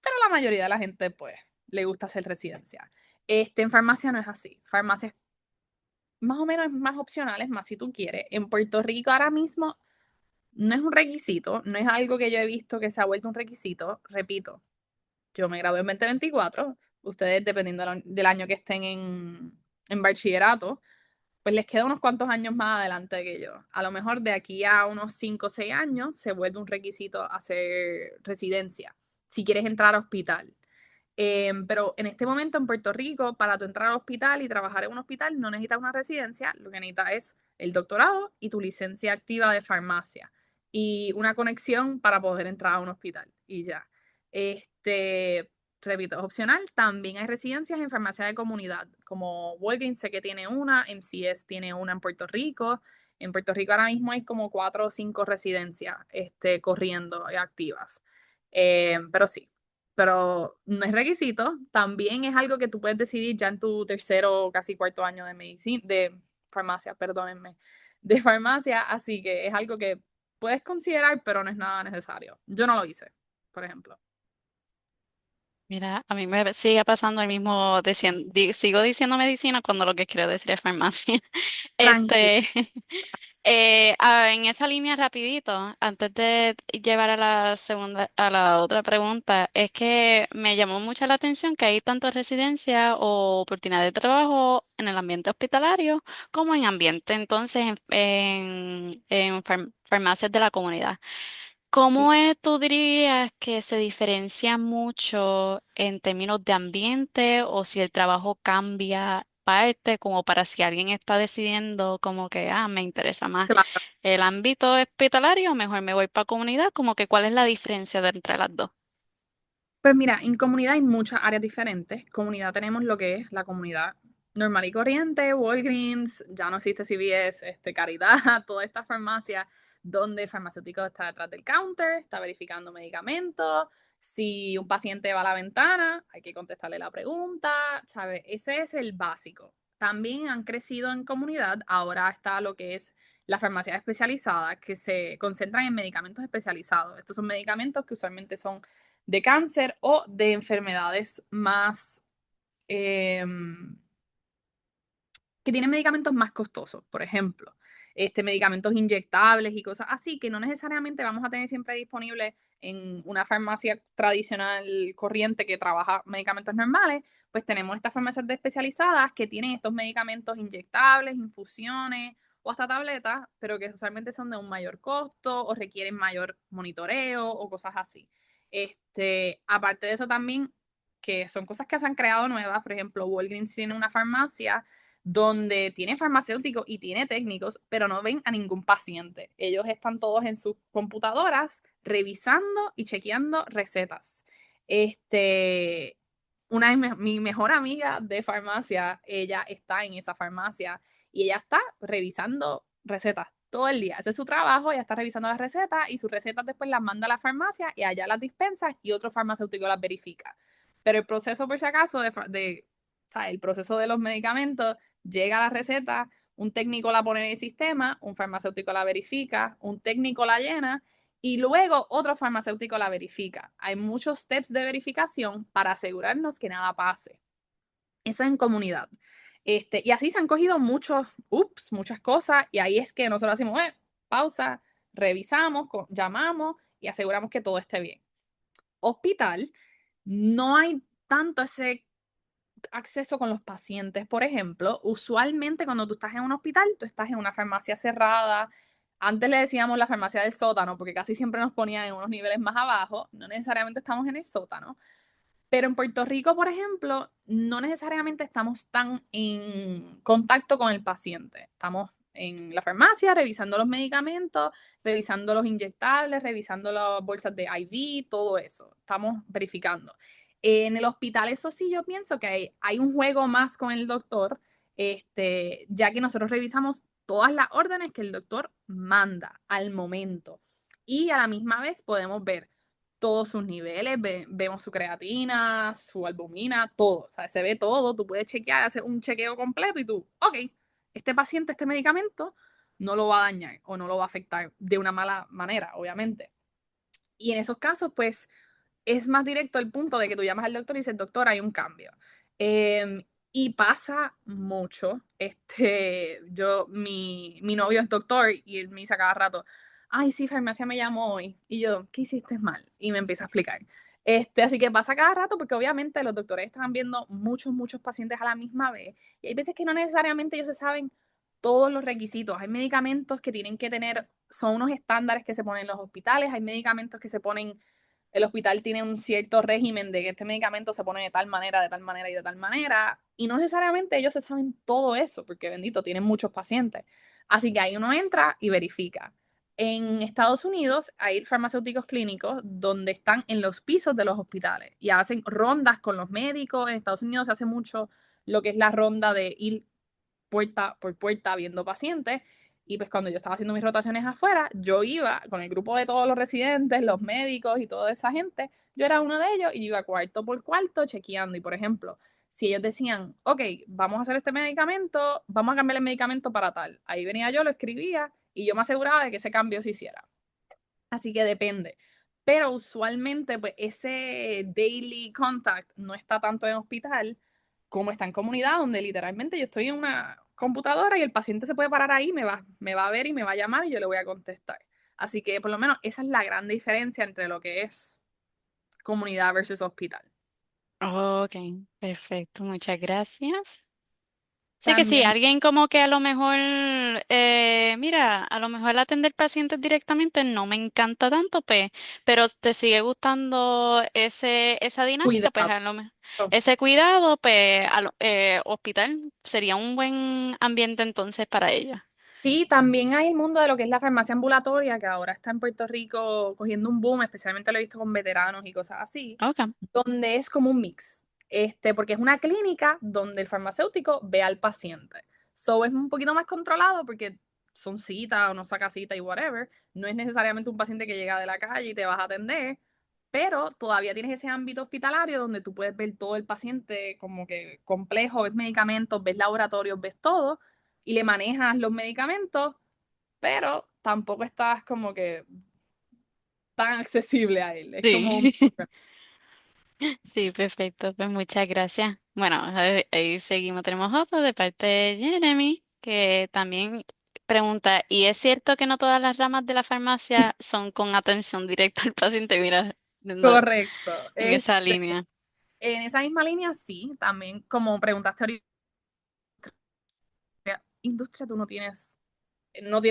pero la mayoría de la gente, pues, le gusta hacer residencia. En farmacia no es así. Farmacia es más o menos es más opcional, es más si tú quieres. En Puerto Rico ahora mismo no es un requisito, no es algo que yo he visto que se ha vuelto un requisito. Repito, yo me gradué en 2024. Ustedes, dependiendo del año que estén en bachillerato, pues les queda unos cuantos años más adelante que yo. A lo mejor de aquí a unos 5 o 6 años se vuelve un requisito hacer residencia si quieres entrar a hospital. Pero en este momento en Puerto Rico, para tú entrar al hospital y trabajar en un hospital, no necesitas una residencia, lo que necesitas es el doctorado y tu licencia activa de farmacia y una conexión para poder entrar a un hospital y ya. Repito, es opcional. También hay residencias en farmacia de comunidad, como Walgreens sé que tiene una, MCS tiene una en Puerto Rico. En Puerto Rico ahora mismo hay como 4 o 5 residencias corriendo activas. Pero sí, pero no es requisito. También es algo que tú puedes decidir ya en tu tercero o casi cuarto año de medicina, de farmacia, perdónenme, de farmacia, así que es algo que puedes considerar, pero no es nada necesario. Yo no lo hice, por ejemplo. Mira, a mí me sigue pasando el mismo, sigo diciendo medicina cuando lo que quiero decir es farmacia. Tranquilo. Este, en esa línea rapidito, antes de llevar a la segunda, a la otra pregunta, es que me llamó mucho la atención que hay tanto residencia o oportunidad de trabajo en el ambiente hospitalario como en ambiente, entonces, en farmacias de la comunidad. ¿Cómo Sí. es, tú dirías que se diferencia mucho en términos de ambiente o si el trabajo cambia parte como para si alguien está decidiendo como que, me interesa más Claro. el ámbito hospitalario, mejor me voy para comunidad, como que cuál es la diferencia entre las dos? Pues mira, en comunidad hay muchas áreas diferentes. Comunidad tenemos lo que es la comunidad normal y corriente, Walgreens, ya no existe CVS, Caridad, todas estas farmacias donde el farmacéutico está detrás del counter, está verificando medicamentos, Si un paciente va a la ventana, hay que contestarle la pregunta, ¿sabes? Ese es el básico. También han crecido en comunidad, ahora está lo que es la farmacia especializada, que se concentran en medicamentos especializados. Estos son medicamentos que usualmente son de cáncer o de enfermedades más que tienen medicamentos más costosos, por ejemplo, medicamentos inyectables y cosas así, que no necesariamente vamos a tener siempre disponibles en una farmacia tradicional corriente que trabaja medicamentos normales, pues tenemos estas farmacias especializadas que tienen estos medicamentos inyectables, infusiones o hasta tabletas, pero que usualmente son de un mayor costo o requieren mayor monitoreo o cosas así. Aparte de eso también, que son cosas que se han creado nuevas, por ejemplo, Walgreens tiene una farmacia donde tiene farmacéuticos y tiene técnicos, pero no ven a ningún paciente. Ellos están todos en sus computadoras revisando y chequeando recetas. Este, mi mejor amiga de farmacia, ella está en esa farmacia y ella está revisando recetas todo el día. Ese es su trabajo, ella está revisando las recetas y sus recetas después las manda a la farmacia y allá las dispensan y otro farmacéutico las verifica. Pero el proceso, por si acaso, o sea, el proceso de los medicamentos llega la receta, un técnico la pone en el sistema, un farmacéutico la verifica, un técnico la llena y luego otro farmacéutico la verifica. Hay muchos steps de verificación para asegurarnos que nada pase. Eso es en comunidad. Y así se han cogido muchas cosas y ahí es que nosotros decimos, pausa, revisamos, llamamos y aseguramos que todo esté bien. Hospital, no hay tanto ese acceso con los pacientes. Por ejemplo, usualmente cuando tú estás en un hospital, tú estás en una farmacia cerrada. Antes le decíamos la farmacia del sótano, porque casi siempre nos ponían en unos niveles más abajo. No necesariamente estamos en el sótano. Pero en Puerto Rico, por ejemplo, no necesariamente estamos tan en contacto con el paciente. Estamos en la farmacia revisando los medicamentos, revisando los inyectables, revisando las bolsas de IV, todo eso. Estamos verificando. En el hospital, eso sí, yo pienso que hay un juego más con el doctor, ya que nosotros revisamos todas las órdenes que el doctor manda al momento. Y a la misma vez podemos ver todos sus niveles, vemos su creatina, su albumina, todo. O sea, se ve todo, tú puedes chequear, hacer un chequeo completo y tú, ok, este paciente, este medicamento no lo va a dañar o no lo va a afectar de una mala manera, obviamente. Y en esos casos, pues, es más directo el punto de que tú llamas al doctor y dices, doctor, hay un cambio. Y pasa mucho. Mi novio es doctor y él me dice a cada rato, ay, sí, farmacia me llamó hoy. Y yo, ¿qué hiciste mal? Y me empieza a explicar. Así que pasa cada rato porque obviamente los doctores están viendo muchos pacientes a la misma vez. Y hay veces que no necesariamente ellos se saben todos los requisitos. Hay medicamentos que tienen que tener, son unos estándares que se ponen en los hospitales, hay medicamentos que se ponen el hospital tiene un cierto régimen de que este medicamento se pone de tal manera, de tal manera y de tal manera, y no necesariamente ellos se saben todo eso, porque bendito, tienen muchos pacientes. Así que ahí uno entra y verifica. En Estados Unidos hay farmacéuticos clínicos donde están en los pisos de los hospitales y hacen rondas con los médicos. En Estados Unidos se hace mucho lo que es la ronda de ir puerta por puerta viendo pacientes. Y pues cuando yo estaba haciendo mis rotaciones afuera, yo iba con el grupo de todos los residentes, los médicos y toda esa gente. Yo era uno de ellos y yo iba cuarto por cuarto chequeando. Y por ejemplo, si ellos decían, ok, vamos a hacer este medicamento, vamos a cambiar el medicamento para tal. Ahí venía yo, lo escribía y yo me aseguraba de que ese cambio se hiciera. Así que depende. Pero usualmente, pues ese daily contact no está tanto en hospital como está en comunidad, donde literalmente yo estoy en una computadora y el paciente se puede parar ahí, me va a ver y me va a llamar y yo le voy a contestar. Así que por lo menos esa es la gran diferencia entre lo que es comunidad versus hospital. Ok, perfecto, muchas gracias. Sí que sí, También alguien como que a lo mejor, mira, a lo mejor el atender pacientes directamente no me encanta tanto, pues, pero te sigue gustando esa dinámica, pues cuidado. a lo mejor ese cuidado, pues, hospital sería un buen ambiente entonces para ella. Sí, también hay el mundo de lo que es la farmacia ambulatoria, que ahora está en Puerto Rico cogiendo un boom, especialmente lo he visto con veteranos y cosas así, Ok. donde es como un mix, porque es una clínica donde el farmacéutico ve al paciente. So es un poquito más controlado porque son citas o no saca cita y whatever. No es necesariamente un paciente que llega de la calle y te vas a atender. pero todavía tienes ese ámbito hospitalario donde tú puedes ver todo el paciente como que complejo, ves medicamentos, ves laboratorios, ves todo y le manejas los medicamentos, pero tampoco estás como que tan accesible a él. Es como un... Sí. Sí, perfecto. Pues muchas gracias. Bueno, ahí seguimos. Tenemos otro de parte de Jeremy, que también pregunta, ¿y es cierto que no todas las ramas de la farmacia son con atención directa al paciente? Mira, Correcto. en esa línea. En esa misma línea, sí, también como preguntaste ahorita, industria tú no tienes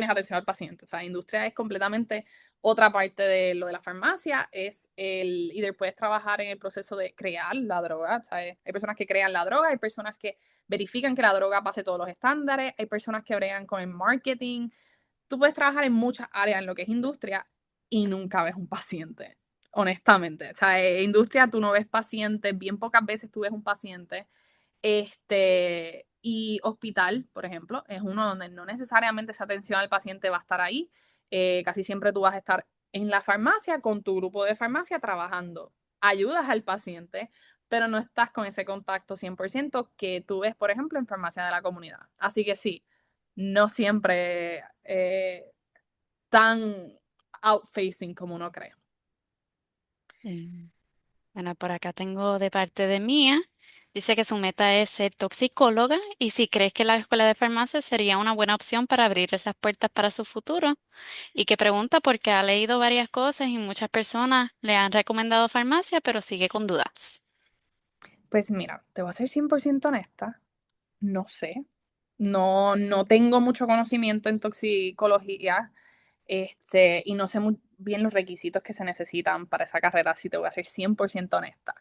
atención al paciente. O sea, industria es completamente otra parte de lo de la farmacia. Y después trabajar en el proceso de crear la droga. O sea, hay personas que crean la droga, hay personas que verifican que la droga pase todos los estándares, hay personas que bregan con el marketing. Tú puedes trabajar en muchas áreas en lo que es industria y nunca ves un paciente, honestamente. O sea, en industria tú no ves pacientes, bien pocas veces tú ves un paciente. Y hospital, por ejemplo, es uno donde no necesariamente esa atención al paciente va a estar ahí. Casi siempre tú vas a estar en la farmacia con tu grupo de farmacia trabajando. Ayudas al paciente, pero no estás con ese contacto 100% que tú ves, por ejemplo, en farmacia de la comunidad. Así que sí, no siempre tan outfacing como uno cree. Eh, Bueno, por acá tengo de parte de Mía. Dice que su meta es ser toxicóloga y si crees que la escuela de farmacia sería una buena opción para abrir esas puertas para su futuro. Y que pregunta porque ha leído varias cosas y muchas personas le han recomendado farmacia, pero sigue con dudas. Pues mira, te voy a ser 100% honesta. No sé. No tengo mucho conocimiento en toxicología, y no sé muy bien los requisitos que se necesitan para esa carrera, si te voy a ser 100% honesta.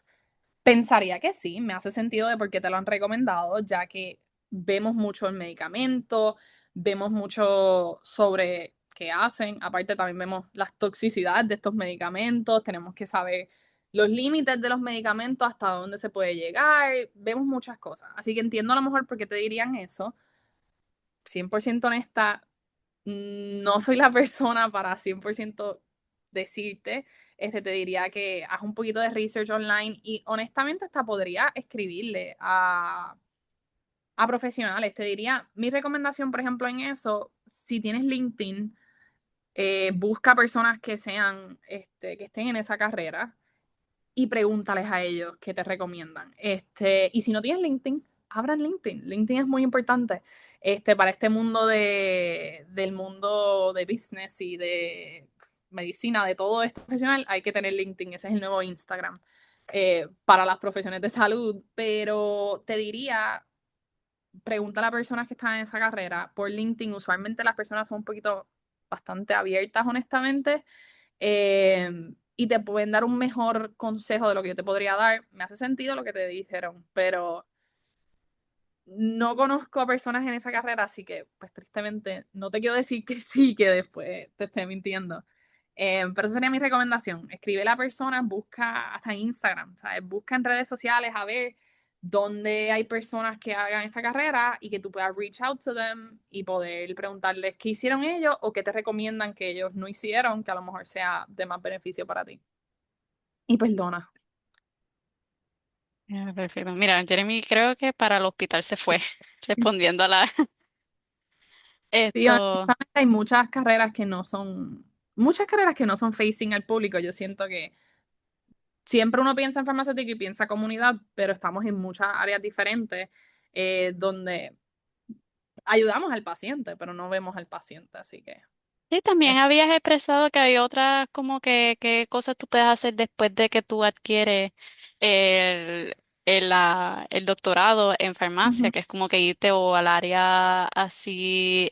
Pensaría que sí, me hace sentido de por qué te lo han recomendado, ya que vemos mucho el medicamento, vemos mucho sobre qué hacen, aparte también vemos las toxicidades de estos medicamentos, tenemos que saber los límites de los medicamentos, hasta dónde se puede llegar, vemos muchas cosas. Así que entiendo a lo mejor por qué te dirían eso. 100% honesta, no soy la persona para 100% decirte. Te diría que haz un poquito de research online y honestamente hasta podría escribirle a profesionales. Te diría, mi recomendación, por ejemplo, en eso, si tienes LinkedIn, busca personas que sean, que estén en esa carrera y pregúntales a ellos qué te recomiendan. Y si no tienes LinkedIn, abran LinkedIn. LinkedIn es muy importante para este mundo del mundo de business y de medicina, de todo esto profesional, hay que tener LinkedIn. Ese es el nuevo Instagram para las profesiones de salud. Pero te diría, pregunta a las personas que están en esa carrera por LinkedIn. Usualmente las personas son un poquito bastante abiertas, honestamente, y te pueden dar un mejor consejo de lo que yo te podría dar. Me hace sentido lo que te dijeron, pero no conozco a personas en esa carrera, así que, pues tristemente, no te quiero decir que sí, que después te esté mintiendo. Pero esa sería mi recomendación. Escribe a la persona, busca hasta en Instagram, ¿sabes? Busca en redes sociales a ver dónde hay personas que hagan esta carrera y que tú puedas reach out to them y poder preguntarles qué hicieron ellos o qué te recomiendan que ellos no hicieron, que a lo mejor sea de más beneficio para ti. Y perdona. Perfecto. Mira, Jeremy creo que para el hospital se fue respondiendo a la... Sí, Esto... honestamente hay muchas carreras que no son facing al público. Yo siento que siempre uno piensa en farmacéutico y piensa comunidad, pero estamos en muchas áreas diferentes donde ayudamos al paciente, pero no vemos al paciente, así que Sí, eh, también habías expresado que hay otras como que qué cosas tú puedes hacer después de que tú adquieres el doctorado en farmacia, ujú. que es como que irte o al área así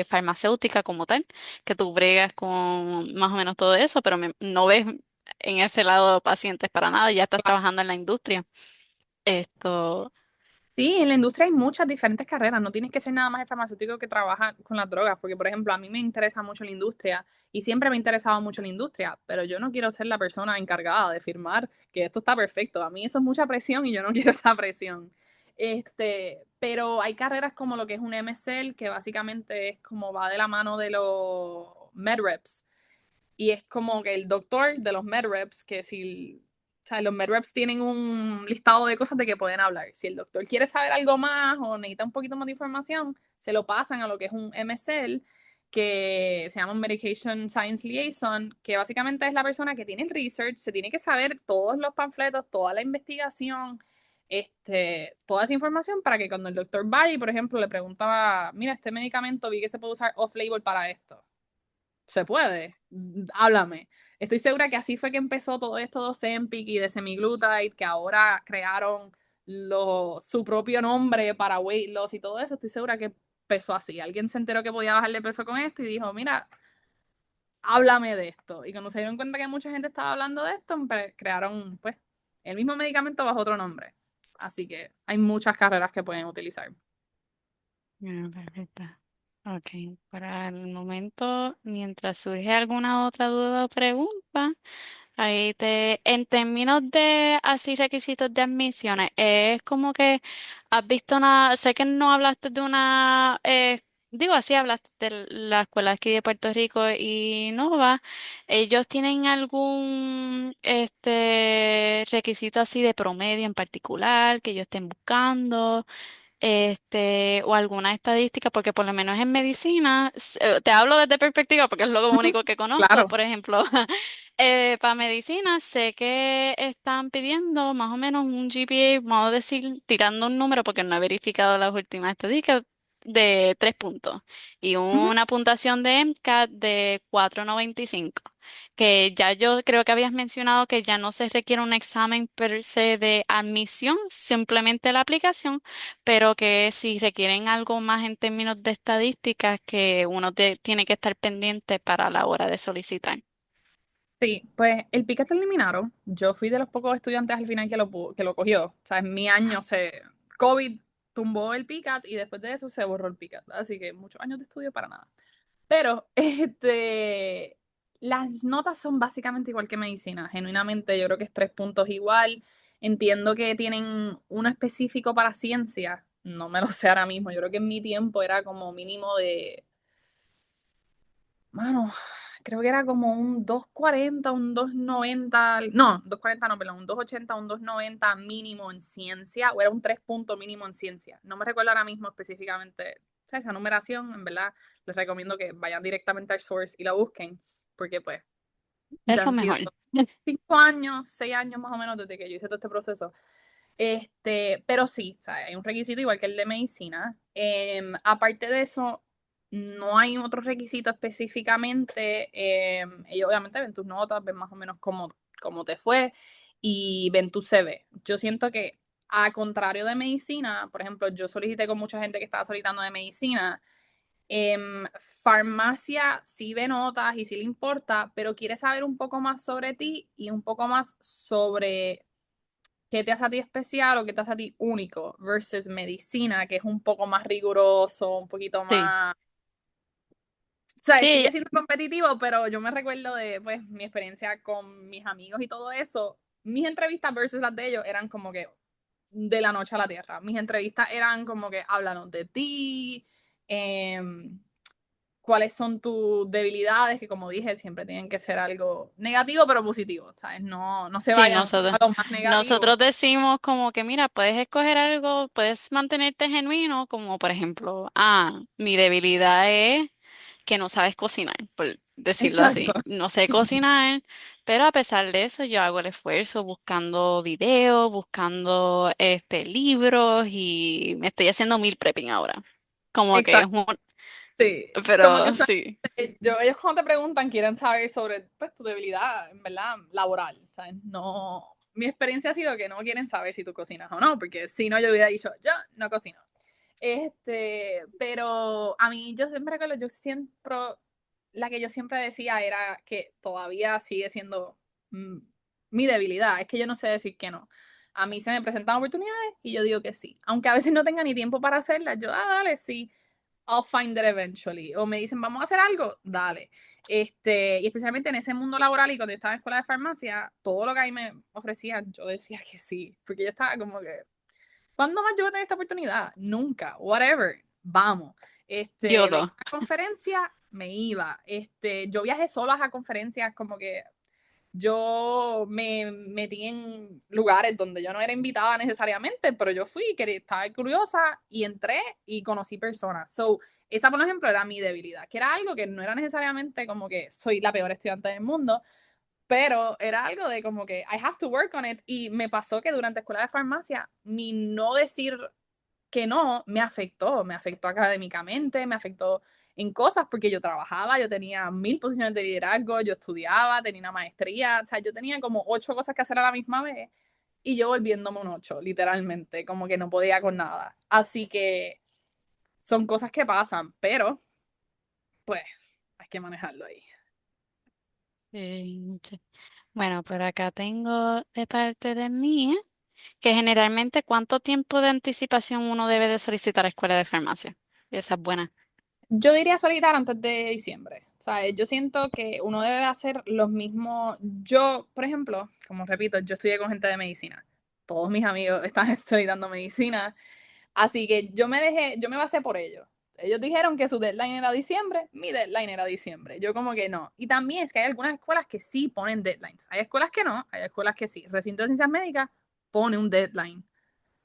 farmacéutica como tal, que tú bregas con más o menos todo eso, pero no ves en ese lado pacientes para nada, ya estás trabajando en la industria. Esto, Sí, en la industria hay muchas diferentes carreras, no tienes que ser nada más el farmacéutico que trabaja con las drogas, porque por ejemplo, a mí me interesa mucho la industria y siempre me ha interesado mucho la industria, pero yo no quiero ser la persona encargada de firmar que esto está perfecto. A mí eso es mucha presión y yo no quiero esa presión. Pero hay carreras como lo que es un MSL, que básicamente es como va de la mano de los MedReps, y es como que el doctor de los MedReps, que si, o sea, los MedReps tienen un listado de cosas de que pueden hablar. Si el doctor quiere saber algo más o necesita un poquito más de información, se lo pasan a lo que es un MSL, que se llama un Medication Science Liaison, que básicamente es la persona que tiene el research, se tiene que saber todos los panfletos, toda la investigación, toda esa información para que cuando el doctor vaya y, por ejemplo, le preguntaba, mira, este medicamento vi que se puede usar off-label para esto. Se puede, háblame. Estoy segura que así fue que empezó todo esto de Ozempic y de semaglutide, que ahora crearon su propio nombre para weight loss y todo eso. Estoy segura que empezó así. Alguien se enteró que podía bajarle peso con esto y dijo, mira, háblame de esto. Y cuando se dieron cuenta que mucha gente estaba hablando de esto, crearon pues el mismo medicamento bajo otro nombre. Así que hay muchas carreras que pueden utilizar. Ah, perfecto. Ok, para el momento, mientras surge alguna otra duda o pregunta, en términos de así requisitos de admisiones, es como que has visto una, sé que no hablaste de una, digo así, hablaste de la escuela aquí de Puerto Rico y Nova, ¿ellos tienen algún requisito así de promedio en particular que ellos estén buscando? O alguna estadística, porque por lo menos en medicina, te hablo desde perspectiva porque es lo único que conozco, Claro. por ejemplo, para medicina sé que están pidiendo más o menos un GPA, vamos a decir, tirando un número porque no he verificado las últimas estadísticas, de 3 puntos y Ujú. una puntuación de MCAT de 4.95, que ya yo creo que habías mencionado que ya no se requiere un examen per se de admisión, simplemente la aplicación, pero que si requieren algo más en términos de estadísticas que uno tiene que estar pendiente para la hora de solicitar. Sí, pues el Picat lo eliminaron. Yo fui de los pocos estudiantes al final que lo cogió. O sea, en mi año COVID tumbó el Picat y después de eso se borró el Picat. Así que muchos años de estudio para nada. Pero, las notas son básicamente igual que medicina. Genuinamente, yo creo que es 3 puntos igual. Entiendo que tienen uno específico para ciencia. No me lo sé ahora mismo. Yo creo que en mi tiempo era como mínimo de, mano, creo que era como un 240, un 290, no, 240 no, perdón, un 280, un 290 mínimo en ciencia, o era un 3 punto mínimo en ciencia. No me recuerdo ahora mismo específicamente, o sea, esa numeración, en verdad, les recomiendo que vayan directamente al source y la busquen, porque pues Es ya lo han sido mejor. 5 años, 6 años más o menos desde que yo hice todo este proceso. Pero sí, o sea, hay un requisito igual que el de medicina. Aparte de eso, no hay otro requisito específicamente. Ellos obviamente ven tus notas, ven más o menos cómo te fue y ven tu CV. Yo siento que, a contrario de medicina, por ejemplo, yo solicité con mucha gente que estaba solicitando de medicina. Farmacia sí ve notas y sí le importa, pero quiere saber un poco más sobre ti y un poco más sobre qué te hace a ti especial o qué te hace a ti único, versus medicina, que es un poco más riguroso, un poquito Sí, más, ¿sabes? sí, Sigue siendo competitivo, pero yo me recuerdo de, pues, mi experiencia con mis amigos y todo eso. Mis entrevistas versus las de ellos eran como que de la noche a la tierra. Mis entrevistas eran como que háblanos de ti, cuáles son tus debilidades, que como dije, siempre tienen que ser algo negativo, pero positivo, ¿sabes? No, no se sí, vayan a lo más negativo. nosotros decimos como que, mira, puedes escoger algo, puedes mantenerte genuino, como por ejemplo, mi debilidad es que no sabes cocinar, por decirlo Exacto. así. No sé cocinar, pero a pesar de eso yo hago el esfuerzo buscando videos, buscando libros y me estoy haciendo meal prepping ahora. Como que es Exacto. un, Sí, como que pero sí, ellos cuando te preguntan quieren saber sobre pues, tu debilidad, en verdad, laboral. ¿Sabes? No, mi experiencia ha sido que no quieren saber si tú cocinas o no, porque si no yo hubiera dicho, yo no cocino. Pero a mí yo siempre recuerdo, la que yo siempre decía era que todavía sigue siendo mm, mi debilidad, es que yo no sé decir que no. A mí se me presentan oportunidades y yo digo que sí. Aunque a veces no tenga ni tiempo para hacerlas, yo, dale, sí. I'll find it eventually. O me dicen, vamos a hacer algo, dale. Y especialmente en ese mundo laboral y cuando yo estaba en escuela de farmacia, todo lo que ahí me ofrecían, yo decía que sí. Porque yo estaba como que, ¿cuándo más yo voy a tener esta oportunidad? Nunca, whatever, vamos. Veía YOLO. una conferencia me iba. Yo viajé sola a conferencias, como que yo me metí en lugares donde yo no era invitada necesariamente, pero yo fui, que estaba curiosa y entré y conocí personas. So, esa, por ejemplo, era mi debilidad, que era algo que no era necesariamente como que soy la peor estudiante del mundo, pero era algo de como que I have to work on it. Y me pasó que durante escuela de farmacia, mi no decir que no me afectó académicamente, me afectó en cosas porque yo trabajaba, yo tenía 1000 posiciones de liderazgo, yo estudiaba, tenía una maestría, o sea, yo tenía como 8 cosas que hacer a la misma vez y yo volviéndome un 8, literalmente, como que no podía con nada. Así que son cosas que pasan, pero pues hay que manejarlo ahí. Sí. Bueno, por acá tengo de parte de mí, que generalmente cuánto tiempo de anticipación uno debe de solicitar a escuela de farmacia. Esa es buena. Yo diría solicitar antes de diciembre. ¿Sabes? Yo siento que uno debe hacer los mismos. Yo, por ejemplo, como repito, yo estudié con gente de medicina. Todos mis amigos están solicitando medicina. Así que yo me basé por ellos. Ellos dijeron que su deadline era diciembre, mi deadline era diciembre. Yo como que no. Y también es que hay algunas escuelas que sí ponen deadlines. Hay escuelas que no, hay escuelas que sí. Recinto de Ciencias Médicas pone un deadline.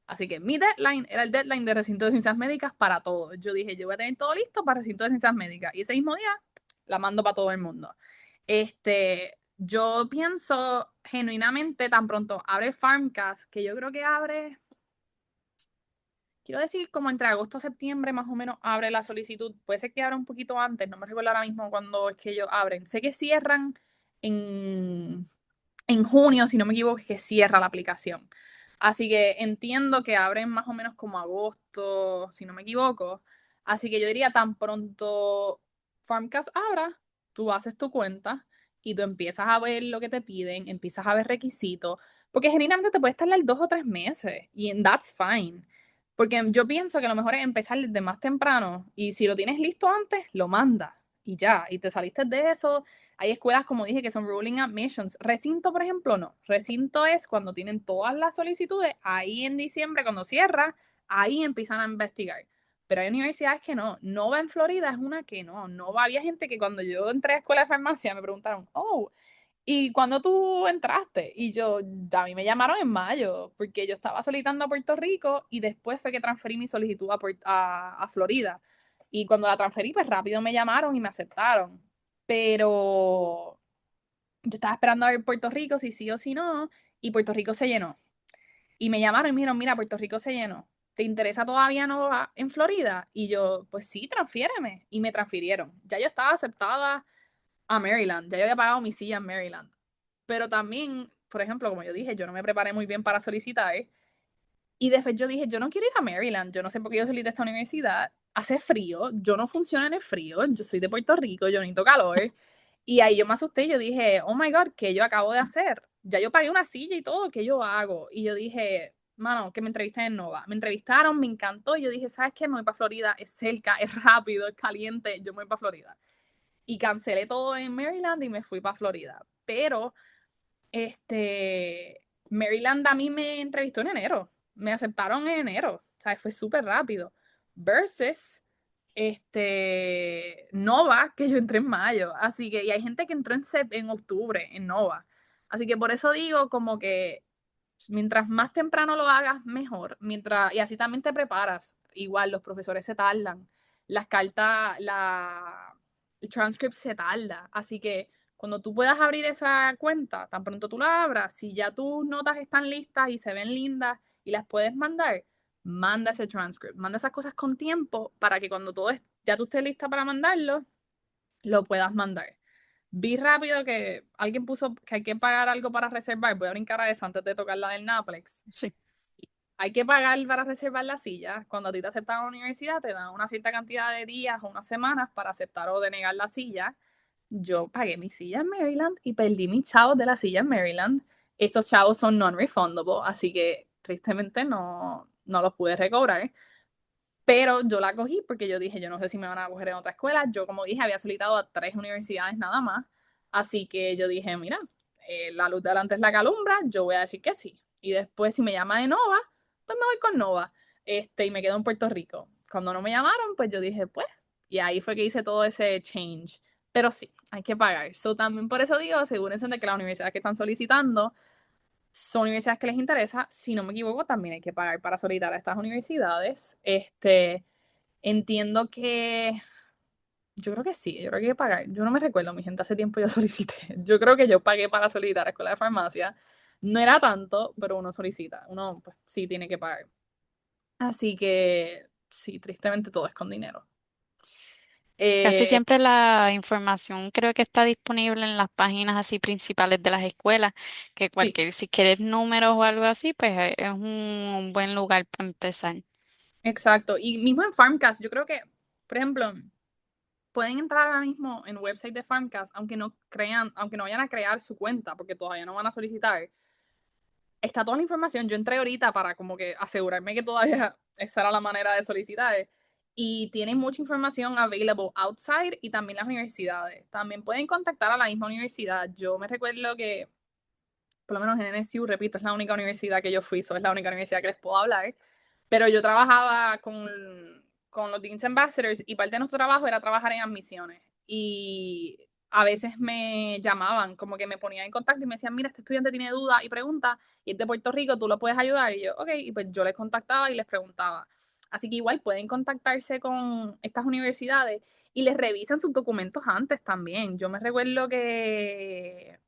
Así que mi deadline era el deadline de recinto de ciencias médicas para todo. Yo dije, yo voy a tener todo listo para recinto de ciencias médicas. Y ese mismo día la mando para todo el mundo. Yo pienso genuinamente tan pronto abre Farmcast, que yo creo que abre, quiero decir, como entre agosto y septiembre más o menos abre la solicitud. Puede ser que abra un poquito antes, no me recuerdo ahora mismo cuándo es que ellos abren. Sé que cierran en en junio, si no me equivoco, es que cierra la aplicación. Así que entiendo que abren más o menos como agosto, si no me equivoco. Así que yo diría tan pronto Farmcast abra, tú haces tu cuenta y tú empiezas a ver lo que te piden, empiezas a ver requisitos, porque genuinamente te puede tardar 2 o 3 meses y that's fine. Porque yo pienso que lo mejor es empezar desde más temprano y si lo tienes listo antes, lo mandas y ya, y te saliste de eso. Hay escuelas, como dije, que son ruling admissions. Recinto, por ejemplo, no. Recinto es cuando tienen todas las solicitudes, ahí en diciembre, cuando cierra, ahí empiezan a investigar. Pero hay universidades que no. Nova en Florida es una que no. Nova, había gente que cuando yo entré a escuela de farmacia me preguntaron, oh, ¿y cuándo tú entraste? Y yo, a mí me llamaron en mayo, porque yo estaba solicitando a Puerto Rico y después fue que transferí mi solicitud a Florida. Y cuando la transferí, pues rápido me llamaron y me aceptaron. Pero yo estaba esperando a ver Puerto Rico, si sí o si no, y Puerto Rico se llenó. Y me llamaron y me dijeron, mira, Puerto Rico se llenó. ¿Te interesa todavía no en Florida? Y yo, pues sí, transfiéreme. Y me transfirieron. Ya yo estaba aceptada a Maryland, ya yo había pagado mi silla en Maryland. Pero también, por ejemplo, como yo dije, yo no me preparé muy bien para solicitar. Y después yo dije, yo no quiero ir a Maryland, yo no sé por qué yo solicité esta universidad. Hace frío, yo no funciono en el frío, yo soy de Puerto Rico, yo necesito calor. Y ahí yo me asusté, yo dije, oh my God, ¿qué yo acabo de hacer? Ya yo pagué una silla y todo, ¿qué yo hago? Y yo dije, mano, que me entrevisten en Nova. Me entrevistaron, me encantó, y yo dije, ¿sabes qué? Me voy para Florida, es cerca, es rápido, es caliente, yo me voy para Florida. Y cancelé todo en Maryland y me fui para Florida. Pero Maryland a mí me entrevistó en enero. Me aceptaron en enero. O sea, fue súper rápido. Versus Nova, que yo entré en mayo. Así que, y hay gente que entró en octubre, en Nova. Así que por eso digo como que mientras más temprano lo hagas, mejor. Y así también te preparas. Igual, los profesores se tardan. Las cartas, el transcript se tarda. Así que cuando tú puedas abrir esa cuenta, tan pronto tú la abras, si ya tus notas están listas y se ven lindas y las puedes mandar, manda ese transcript. Manda esas cosas con tiempo para que cuando ya tú estés lista para mandarlo, lo puedas mandar. Vi rápido que alguien puso que hay que pagar algo para reservar. Voy a brincar a eso antes de tocar la del Naplex. Sí. Sí. Hay que pagar para reservar la silla. Cuando a ti te aceptan a la universidad, te dan una cierta cantidad de días o unas semanas para aceptar o denegar la silla. Yo pagué mi silla en Maryland y perdí mis chavos de la silla en Maryland. Estos chavos son non-refundable, así que tristemente no los pude recobrar. Pero yo la cogí porque yo dije, yo no sé si me van a coger en otra escuela. Yo, como dije, había solicitado a 3 universidades nada más. Así que yo dije, mira, la luz de adelante es la que alumbra, yo voy a decir que sí. Y después, si me llama de Nova, pues me voy con Nova. Y me quedo en Puerto Rico. Cuando no me llamaron, pues yo dije, pues, Y ahí fue que hice todo ese change. Pero sí, hay que pagar. So, también por eso digo, asegúrense de que las universidades que están solicitando son universidades que les interesa. Si no me equivoco, también hay que pagar para solicitar a estas universidades. Entiendo que yo creo que sí, yo creo que hay que pagar. Yo no me recuerdo, mi gente, hace tiempo yo solicité. Yo creo que yo pagué para solicitar a Escuela de Farmacia. No era tanto, pero uno solicita. Uno, pues, sí tiene que pagar. Así que, sí, tristemente todo es con dinero. Casi Eh, siempre la información creo que está disponible en las páginas así principales de las escuelas, que sí, cualquier, si quieres números o algo así, pues es un buen lugar para empezar. exacto. Y mismo en Farmcast, yo creo que, por ejemplo, pueden entrar ahora mismo en website de Farmcast, aunque no vayan a crear su cuenta, porque todavía no van a solicitar. Está toda la información. Yo entré ahorita para como que asegurarme que todavía esa era la manera de solicitar. Y tienen mucha información available outside y también las universidades. También pueden contactar a la misma universidad. Yo me recuerdo que, por lo menos en NSU, repito, es la única universidad que yo fui, so es la única universidad que les puedo hablar. Pero yo trabajaba con los Dean's Ambassadors y parte de nuestro trabajo era trabajar en admisiones. Y a veces me llamaban, como que me ponían en contacto y me decían, mira, este estudiante tiene dudas y preguntas y es de Puerto Rico, ¿tú lo puedes ayudar? Y yo, ok, y pues yo les contactaba y les preguntaba. Así que igual pueden contactarse con estas universidades y les revisan sus documentos antes también. Yo me recuerdo que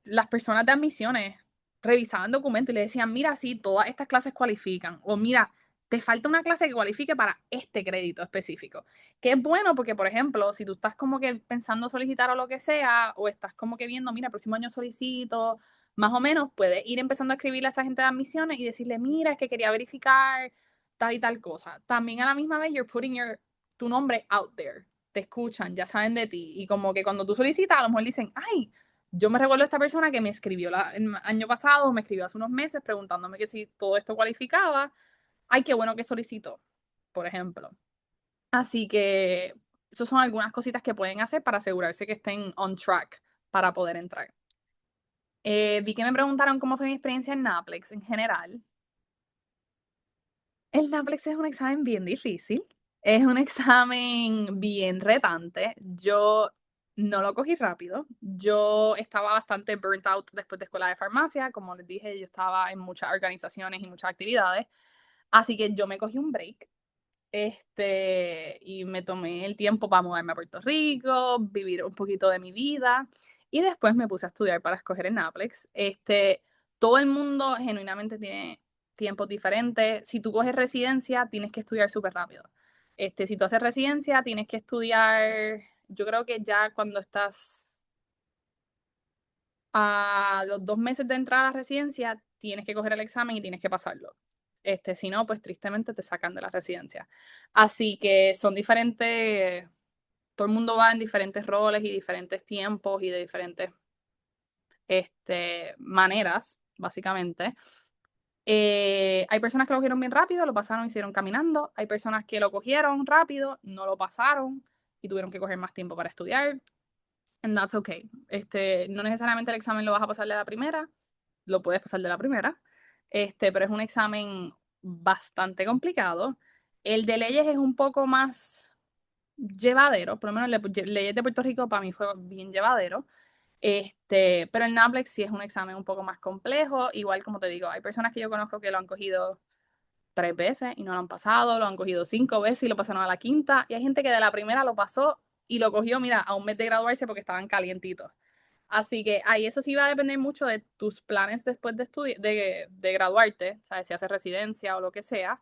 las personas de admisiones revisaban documentos y le decían, mira, sí, todas estas clases cualifican, o mira, te falta una clase que cualifique para este crédito específico. Que es bueno porque, por ejemplo, si tú estás como que pensando solicitar o lo que sea, o estás como que viendo, mira, el próximo año solicito, más o menos, puedes ir empezando a escribirle a esa gente de admisiones y decirle, mira, es que quería verificar tal y tal cosa. También a la misma vez, you're putting tu nombre out there. Te escuchan, ya saben de ti. Y como que cuando tú solicitas, a lo mejor dicen, ay, yo me recuerdo a esta persona que me escribió el año pasado, me escribió hace unos meses preguntándome que si todo esto cualificaba. Ay, qué bueno que solicitó, por ejemplo. Así que esas son algunas cositas que pueden hacer para asegurarse que estén on track para poder entrar. Vi que me preguntaron cómo fue mi experiencia en NAPLEX en general. El NAPLEX es un examen bien difícil, es un examen bien retante. Yo no lo cogí rápido. Yo estaba bastante burnt out después de escuela de farmacia. Como les dije, yo estaba en muchas organizaciones y muchas actividades. Así que yo me cogí un break. Y me tomé el tiempo para mudarme a Puerto Rico, vivir un poquito de mi vida. Y después me puse a estudiar para escoger en NAPLEX. Todo el mundo genuinamente tiene tiempos diferentes. Si tú coges residencia, tienes que estudiar súper rápido. Si tú haces residencia, tienes que estudiar, yo creo que ya cuando estás a los 2 meses de entrada a la residencia, tienes que coger el examen y tienes que pasarlo. Si no, pues tristemente te sacan de la residencia. Así que son diferentes, todo el mundo va en diferentes roles y diferentes tiempos y de diferentes maneras, básicamente. Hay personas que lo cogieron bien rápido, lo pasaron y hicieron caminando. Hay personas que lo cogieron rápido, no lo pasaron y tuvieron que coger más tiempo para estudiar. And that's okay. No necesariamente el examen lo vas a pasar de la primera, lo puedes pasar de la primera, pero es un examen bastante complicado. El de leyes es un poco más llevadero, por lo menos leyes de Puerto Rico para mí fue bien llevadero. Pero el NAPLEX sí es un examen un poco más complejo. Igual como te digo, hay personas que yo conozco que lo han cogido 3 veces y no lo han pasado, lo han cogido 5 veces y lo pasaron a la quinta. Y hay gente que de la primera lo pasó y lo cogió, mira, a un mes de graduarse porque estaban calientitos. Así que ahí eso sí va a depender mucho de tus planes después de graduarte, ¿sabes? Si haces residencia o lo que sea.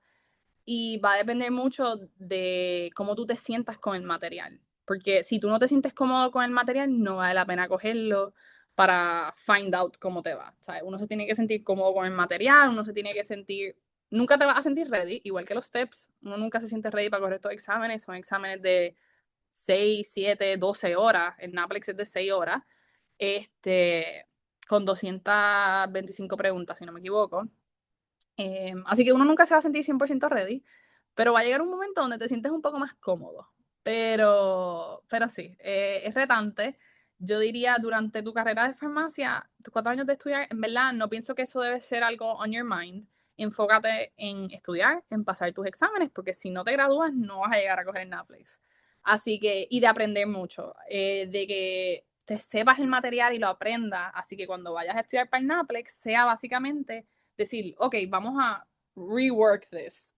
Y va a depender mucho de cómo tú te sientas con el material. Porque si tú no te sientes cómodo con el material, no vale la pena cogerlo para find out cómo te va. ¿Sabes? Uno se tiene que sentir cómodo con el material, uno se tiene que sentir... Nunca te vas a sentir ready, igual que los STEPS. Uno nunca se siente ready para correr estos exámenes. Son exámenes de 6 7 12 horas. El NAPLEX es de 6 horas. Con 225 preguntas, si no me equivoco. Así que uno nunca se va a sentir 100% ready, pero va a llegar un momento donde te sientes un poco más cómodo. Pero sí, es retante. Yo diría, durante tu carrera de farmacia, tus 4 años de estudiar, en verdad, no pienso que eso debe ser algo on your mind. enfócate en estudiar, en pasar tus exámenes, porque si no te gradúas no vas a llegar a coger el NAPLEX. Así que, y de aprender mucho, de que te sepas el material y lo aprendas, así que cuando vayas a estudiar para el NAPLEX sea básicamente decir, ok, vamos a rework this.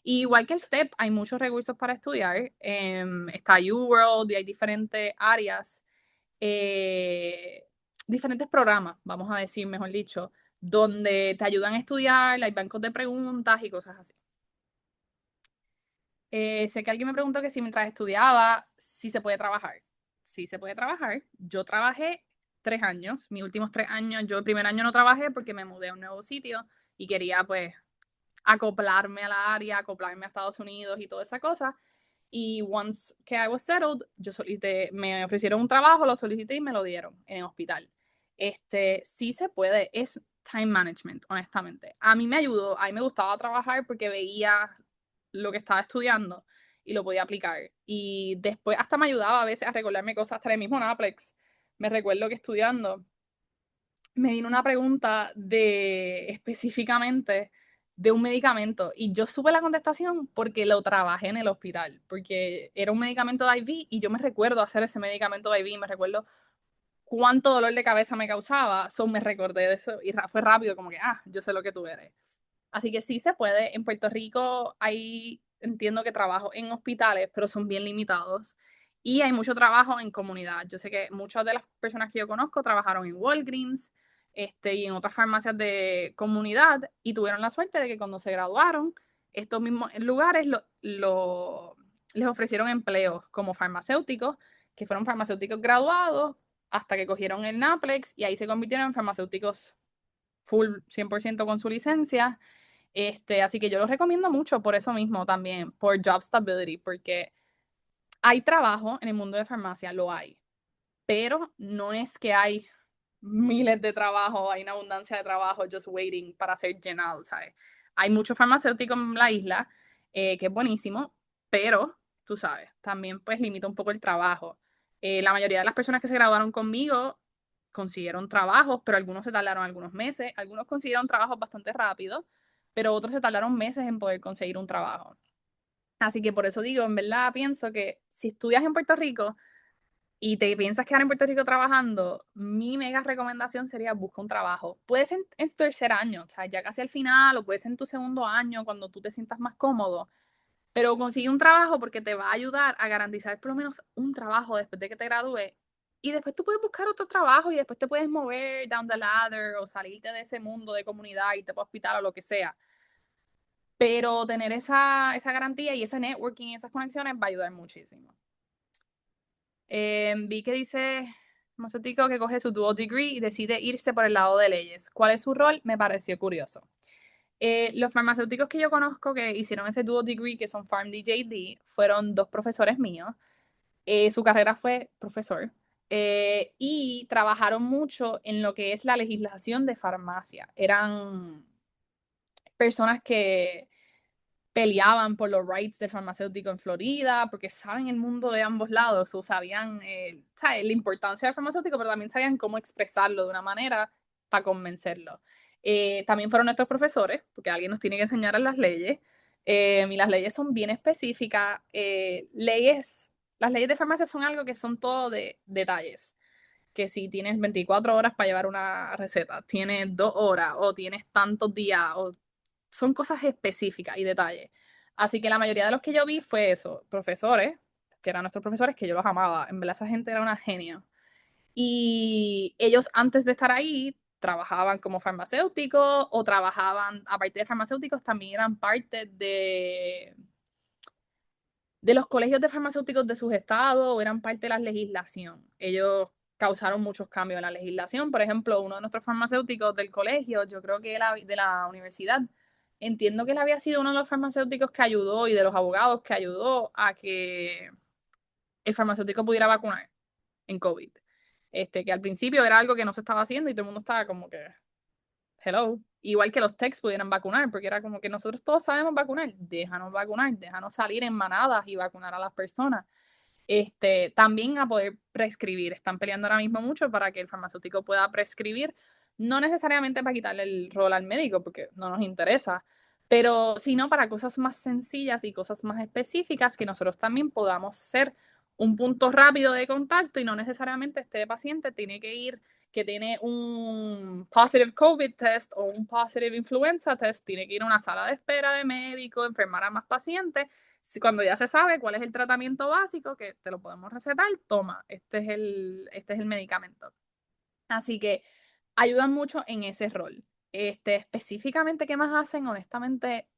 Igual que el STEP, hay muchos recursos para estudiar. Está UWorld y hay diferentes áreas, diferentes programas, vamos a decir, mejor dicho, donde te ayudan a estudiar, hay bancos de preguntas y cosas así. Sé que alguien me preguntó que si mientras estudiaba, si se puede trabajar. Sí se puede trabajar. Yo trabajé 3 años, mis últimos 3 años. Yo el primer año no trabajé porque me mudé a un nuevo sitio y quería pues acoplarme a la área, acoplarme a Estados Unidos y toda esa cosa. Y once que I was settled, yo solicité, me ofrecieron un trabajo, lo solicité y me lo dieron en el hospital. Sí se puede, es time management, honestamente. A mí me ayudó, a mí me gustaba trabajar porque veía lo que estaba estudiando y lo podía aplicar. Y después hasta me ayudaba a veces a recordarme cosas, hasta el mismo Naplex. Me recuerdo que estudiando me vino una pregunta de específicamente de un medicamento y yo supe la contestación porque lo trabajé en el hospital, porque era un medicamento de IV y yo me recuerdo hacer ese medicamento de IV, me recuerdo cuánto dolor de cabeza me causaba, me recordé de eso y fue rápido como que, yo sé lo que tú eres. Así que sí se puede. En Puerto Rico hay, entiendo que trabajo en hospitales, pero son bien limitados. Y hay mucho trabajo en comunidad. Yo sé que muchas de las personas que yo conozco trabajaron en Walgreens, y en otras farmacias de comunidad y tuvieron la suerte de que cuando se graduaron, estos mismos lugares les ofrecieron empleos como farmacéuticos, que fueron farmacéuticos graduados hasta que cogieron el NAPLEX y ahí se convirtieron en farmacéuticos full 100% con su licencia. Así que yo los recomiendo mucho por eso mismo también, por job stability, porque hay trabajo en el mundo de farmacia, lo hay, pero no es que hay miles de trabajo, hay una abundancia de trabajo just waiting para ser llenado, ¿sabes? Hay mucho farmacéutico en la isla, que es buenísimo, pero tú sabes, también pues limita un poco el trabajo. La mayoría de las personas que se graduaron conmigo consiguieron trabajos, pero algunos se tardaron algunos meses, algunos consiguieron trabajos bastante rápido, pero otros se tardaron meses en poder conseguir un trabajo. Así que por eso digo, en verdad pienso que si estudias en Puerto Rico, y te piensas quedar en Puerto Rico trabajando, mi mega recomendación sería busca un trabajo. Puede ser en tu tercer año, o sea, ya casi al final, o puede ser en tu segundo año, cuando tú te sientas más cómodo, pero consigue un trabajo porque te va a ayudar a garantizar por lo menos un trabajo después de que te gradúes. Y después tú puedes buscar otro trabajo y después te puedes mover down the ladder o salirte de ese mundo de comunidad, irte para hospital o lo que sea. Pero tener esa garantía y ese networking y esas conexiones va a ayudar muchísimo. Vi que dice farmacéutico que coge su dual degree y decide irse por el lado de leyes. ¿Cuál es su rol? Me pareció curioso. Los farmacéuticos que yo conozco que hicieron ese dual degree, que son PharmD JD, fueron dos profesores míos. Su carrera fue profesor. Y trabajaron mucho en lo que es la legislación de farmacia. Eran personas que peleaban por los rights del farmacéutico en Florida, porque saben el mundo de ambos lados, o sabían, ¿sabes? La importancia del farmacéutico, pero también sabían cómo expresarlo de una manera para convencerlo. También fueron nuestros profesores, porque alguien nos tiene que enseñar las leyes, y las leyes son bien específicas. Las leyes de farmacia son algo que son todo de detalles, que si tienes 24 horas para llevar una receta, tienes 2 horas o tienes tantos días, o son cosas específicas y detalles. Así que la mayoría de los que yo vi fue eso, profesores, que eran nuestros profesores, que yo los amaba. En verdad, esa gente era una genia. Y ellos antes de estar ahí trabajaban como farmacéuticos o trabajaban, aparte de farmacéuticos, también eran parte de los colegios de farmacéuticos de sus estados o eran parte de la legislación. Ellos causaron muchos cambios en la legislación. Por ejemplo, uno de nuestros farmacéuticos del colegio, yo creo que de la universidad, entiendo que él había sido uno de los farmacéuticos que ayudó y de los abogados que ayudó a que el farmacéutico pudiera vacunar en COVID. Que al principio era algo que no se estaba haciendo y todo el mundo estaba como que, hello. Igual que los techs pudieran vacunar, porque era como que nosotros todos sabemos vacunar, déjanos salir en manadas y vacunar a las personas. También a poder prescribir. Están peleando ahora mismo mucho para que el farmacéutico pueda prescribir No necesariamente para quitarle el rol al médico, porque no nos interesa, pero sino para cosas más sencillas y cosas más específicas que nosotros también podamos ser un punto rápido de contacto y no necesariamente este paciente tiene que ir, que tiene un positive COVID test o un positive influenza test, tiene que ir a una sala de espera de médico, enfermar a más pacientes. Cuando ya se sabe cuál es el tratamiento básico, que te lo podemos recetar, toma, este es el medicamento. Así que ayudan mucho en ese rol. Específicamente, ¿qué más hacen? Honestamente,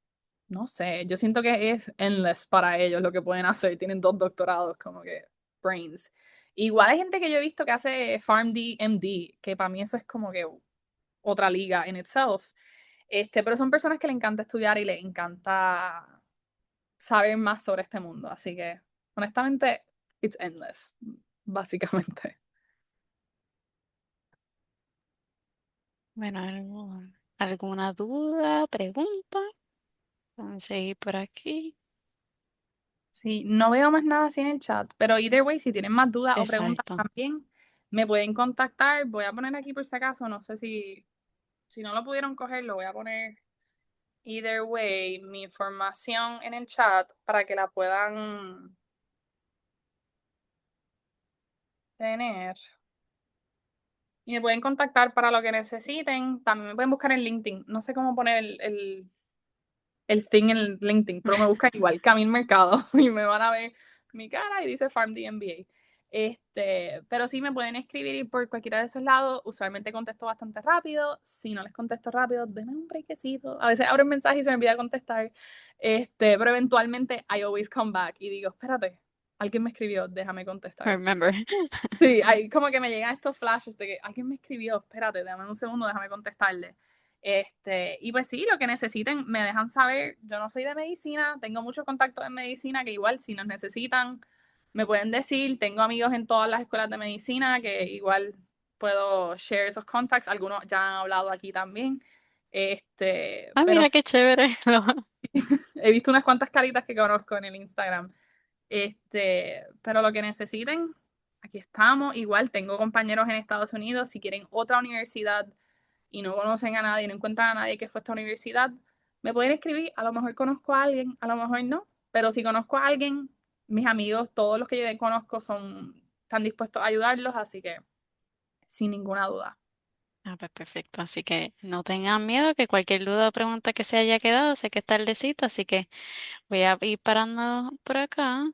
no sé. Yo siento que es endless para ellos lo que pueden hacer. Tienen 2 doctorados, como que brains. Igual hay gente que yo he visto que hace PharmD, MD, que para mí eso es como que otra liga in itself. Pero son personas que le encanta estudiar y le encanta saber más sobre este mundo. Así que, honestamente, it's endless, básicamente. Bueno, ¿alguna duda, pregunta? Vamos a seguir por aquí. Sí, no veo más nada así en el chat, pero either way, si tienen más dudas o preguntas Exacto. también, me pueden contactar. Voy a poner aquí por si acaso, no sé si no lo pudieron coger, lo voy a poner either way, mi información en el chat para que la puedan tener. Y me pueden contactar para lo que necesiten. También me pueden buscar en LinkedIn. No sé cómo poner el thing en LinkedIn, pero me buscan igual, Camil Mercado, y me van a ver mi cara y dice PharmD MBA. Pero sí me pueden escribir por cualquiera de esos lados. Usualmente contesto bastante rápido. Si no les contesto rápido, denme un breakcito. A veces abro un mensaje y se me olvida contestar. Pero eventualmente I always come back y digo, espérate, alguien me escribió, déjame contestar. Remember. Sí, hay como que me llegan estos flashes de que alguien me escribió, espérate, dame un segundo, déjame contestarle. Y pues sí, lo que necesiten, me dejan saber. Yo no soy de medicina, tengo muchos contactos en medicina que igual si nos necesitan, me pueden decir. Tengo amigos en todas las escuelas de medicina que igual puedo share esos contacts. Algunos ya han hablado aquí también. Ah, Pero mira sí, qué chévere. he visto unas cuantas caritas que conozco en el Instagram. Pero lo que necesiten, aquí estamos. Igual tengo compañeros en Estados Unidos. Si quieren otra universidad y no conocen a nadie, no encuentran a nadie que fue a esta universidad, me pueden escribir. A lo mejor conozco a alguien, a lo mejor no. Pero si conozco a alguien, mis amigos, todos los que yo conozco están dispuestos a ayudarlos, así que sin ninguna duda. Ah, pues perfecto. Así que no tengan miedo que cualquier duda o pregunta que se haya quedado, sé que es tardecito, así que voy a ir parando por acá.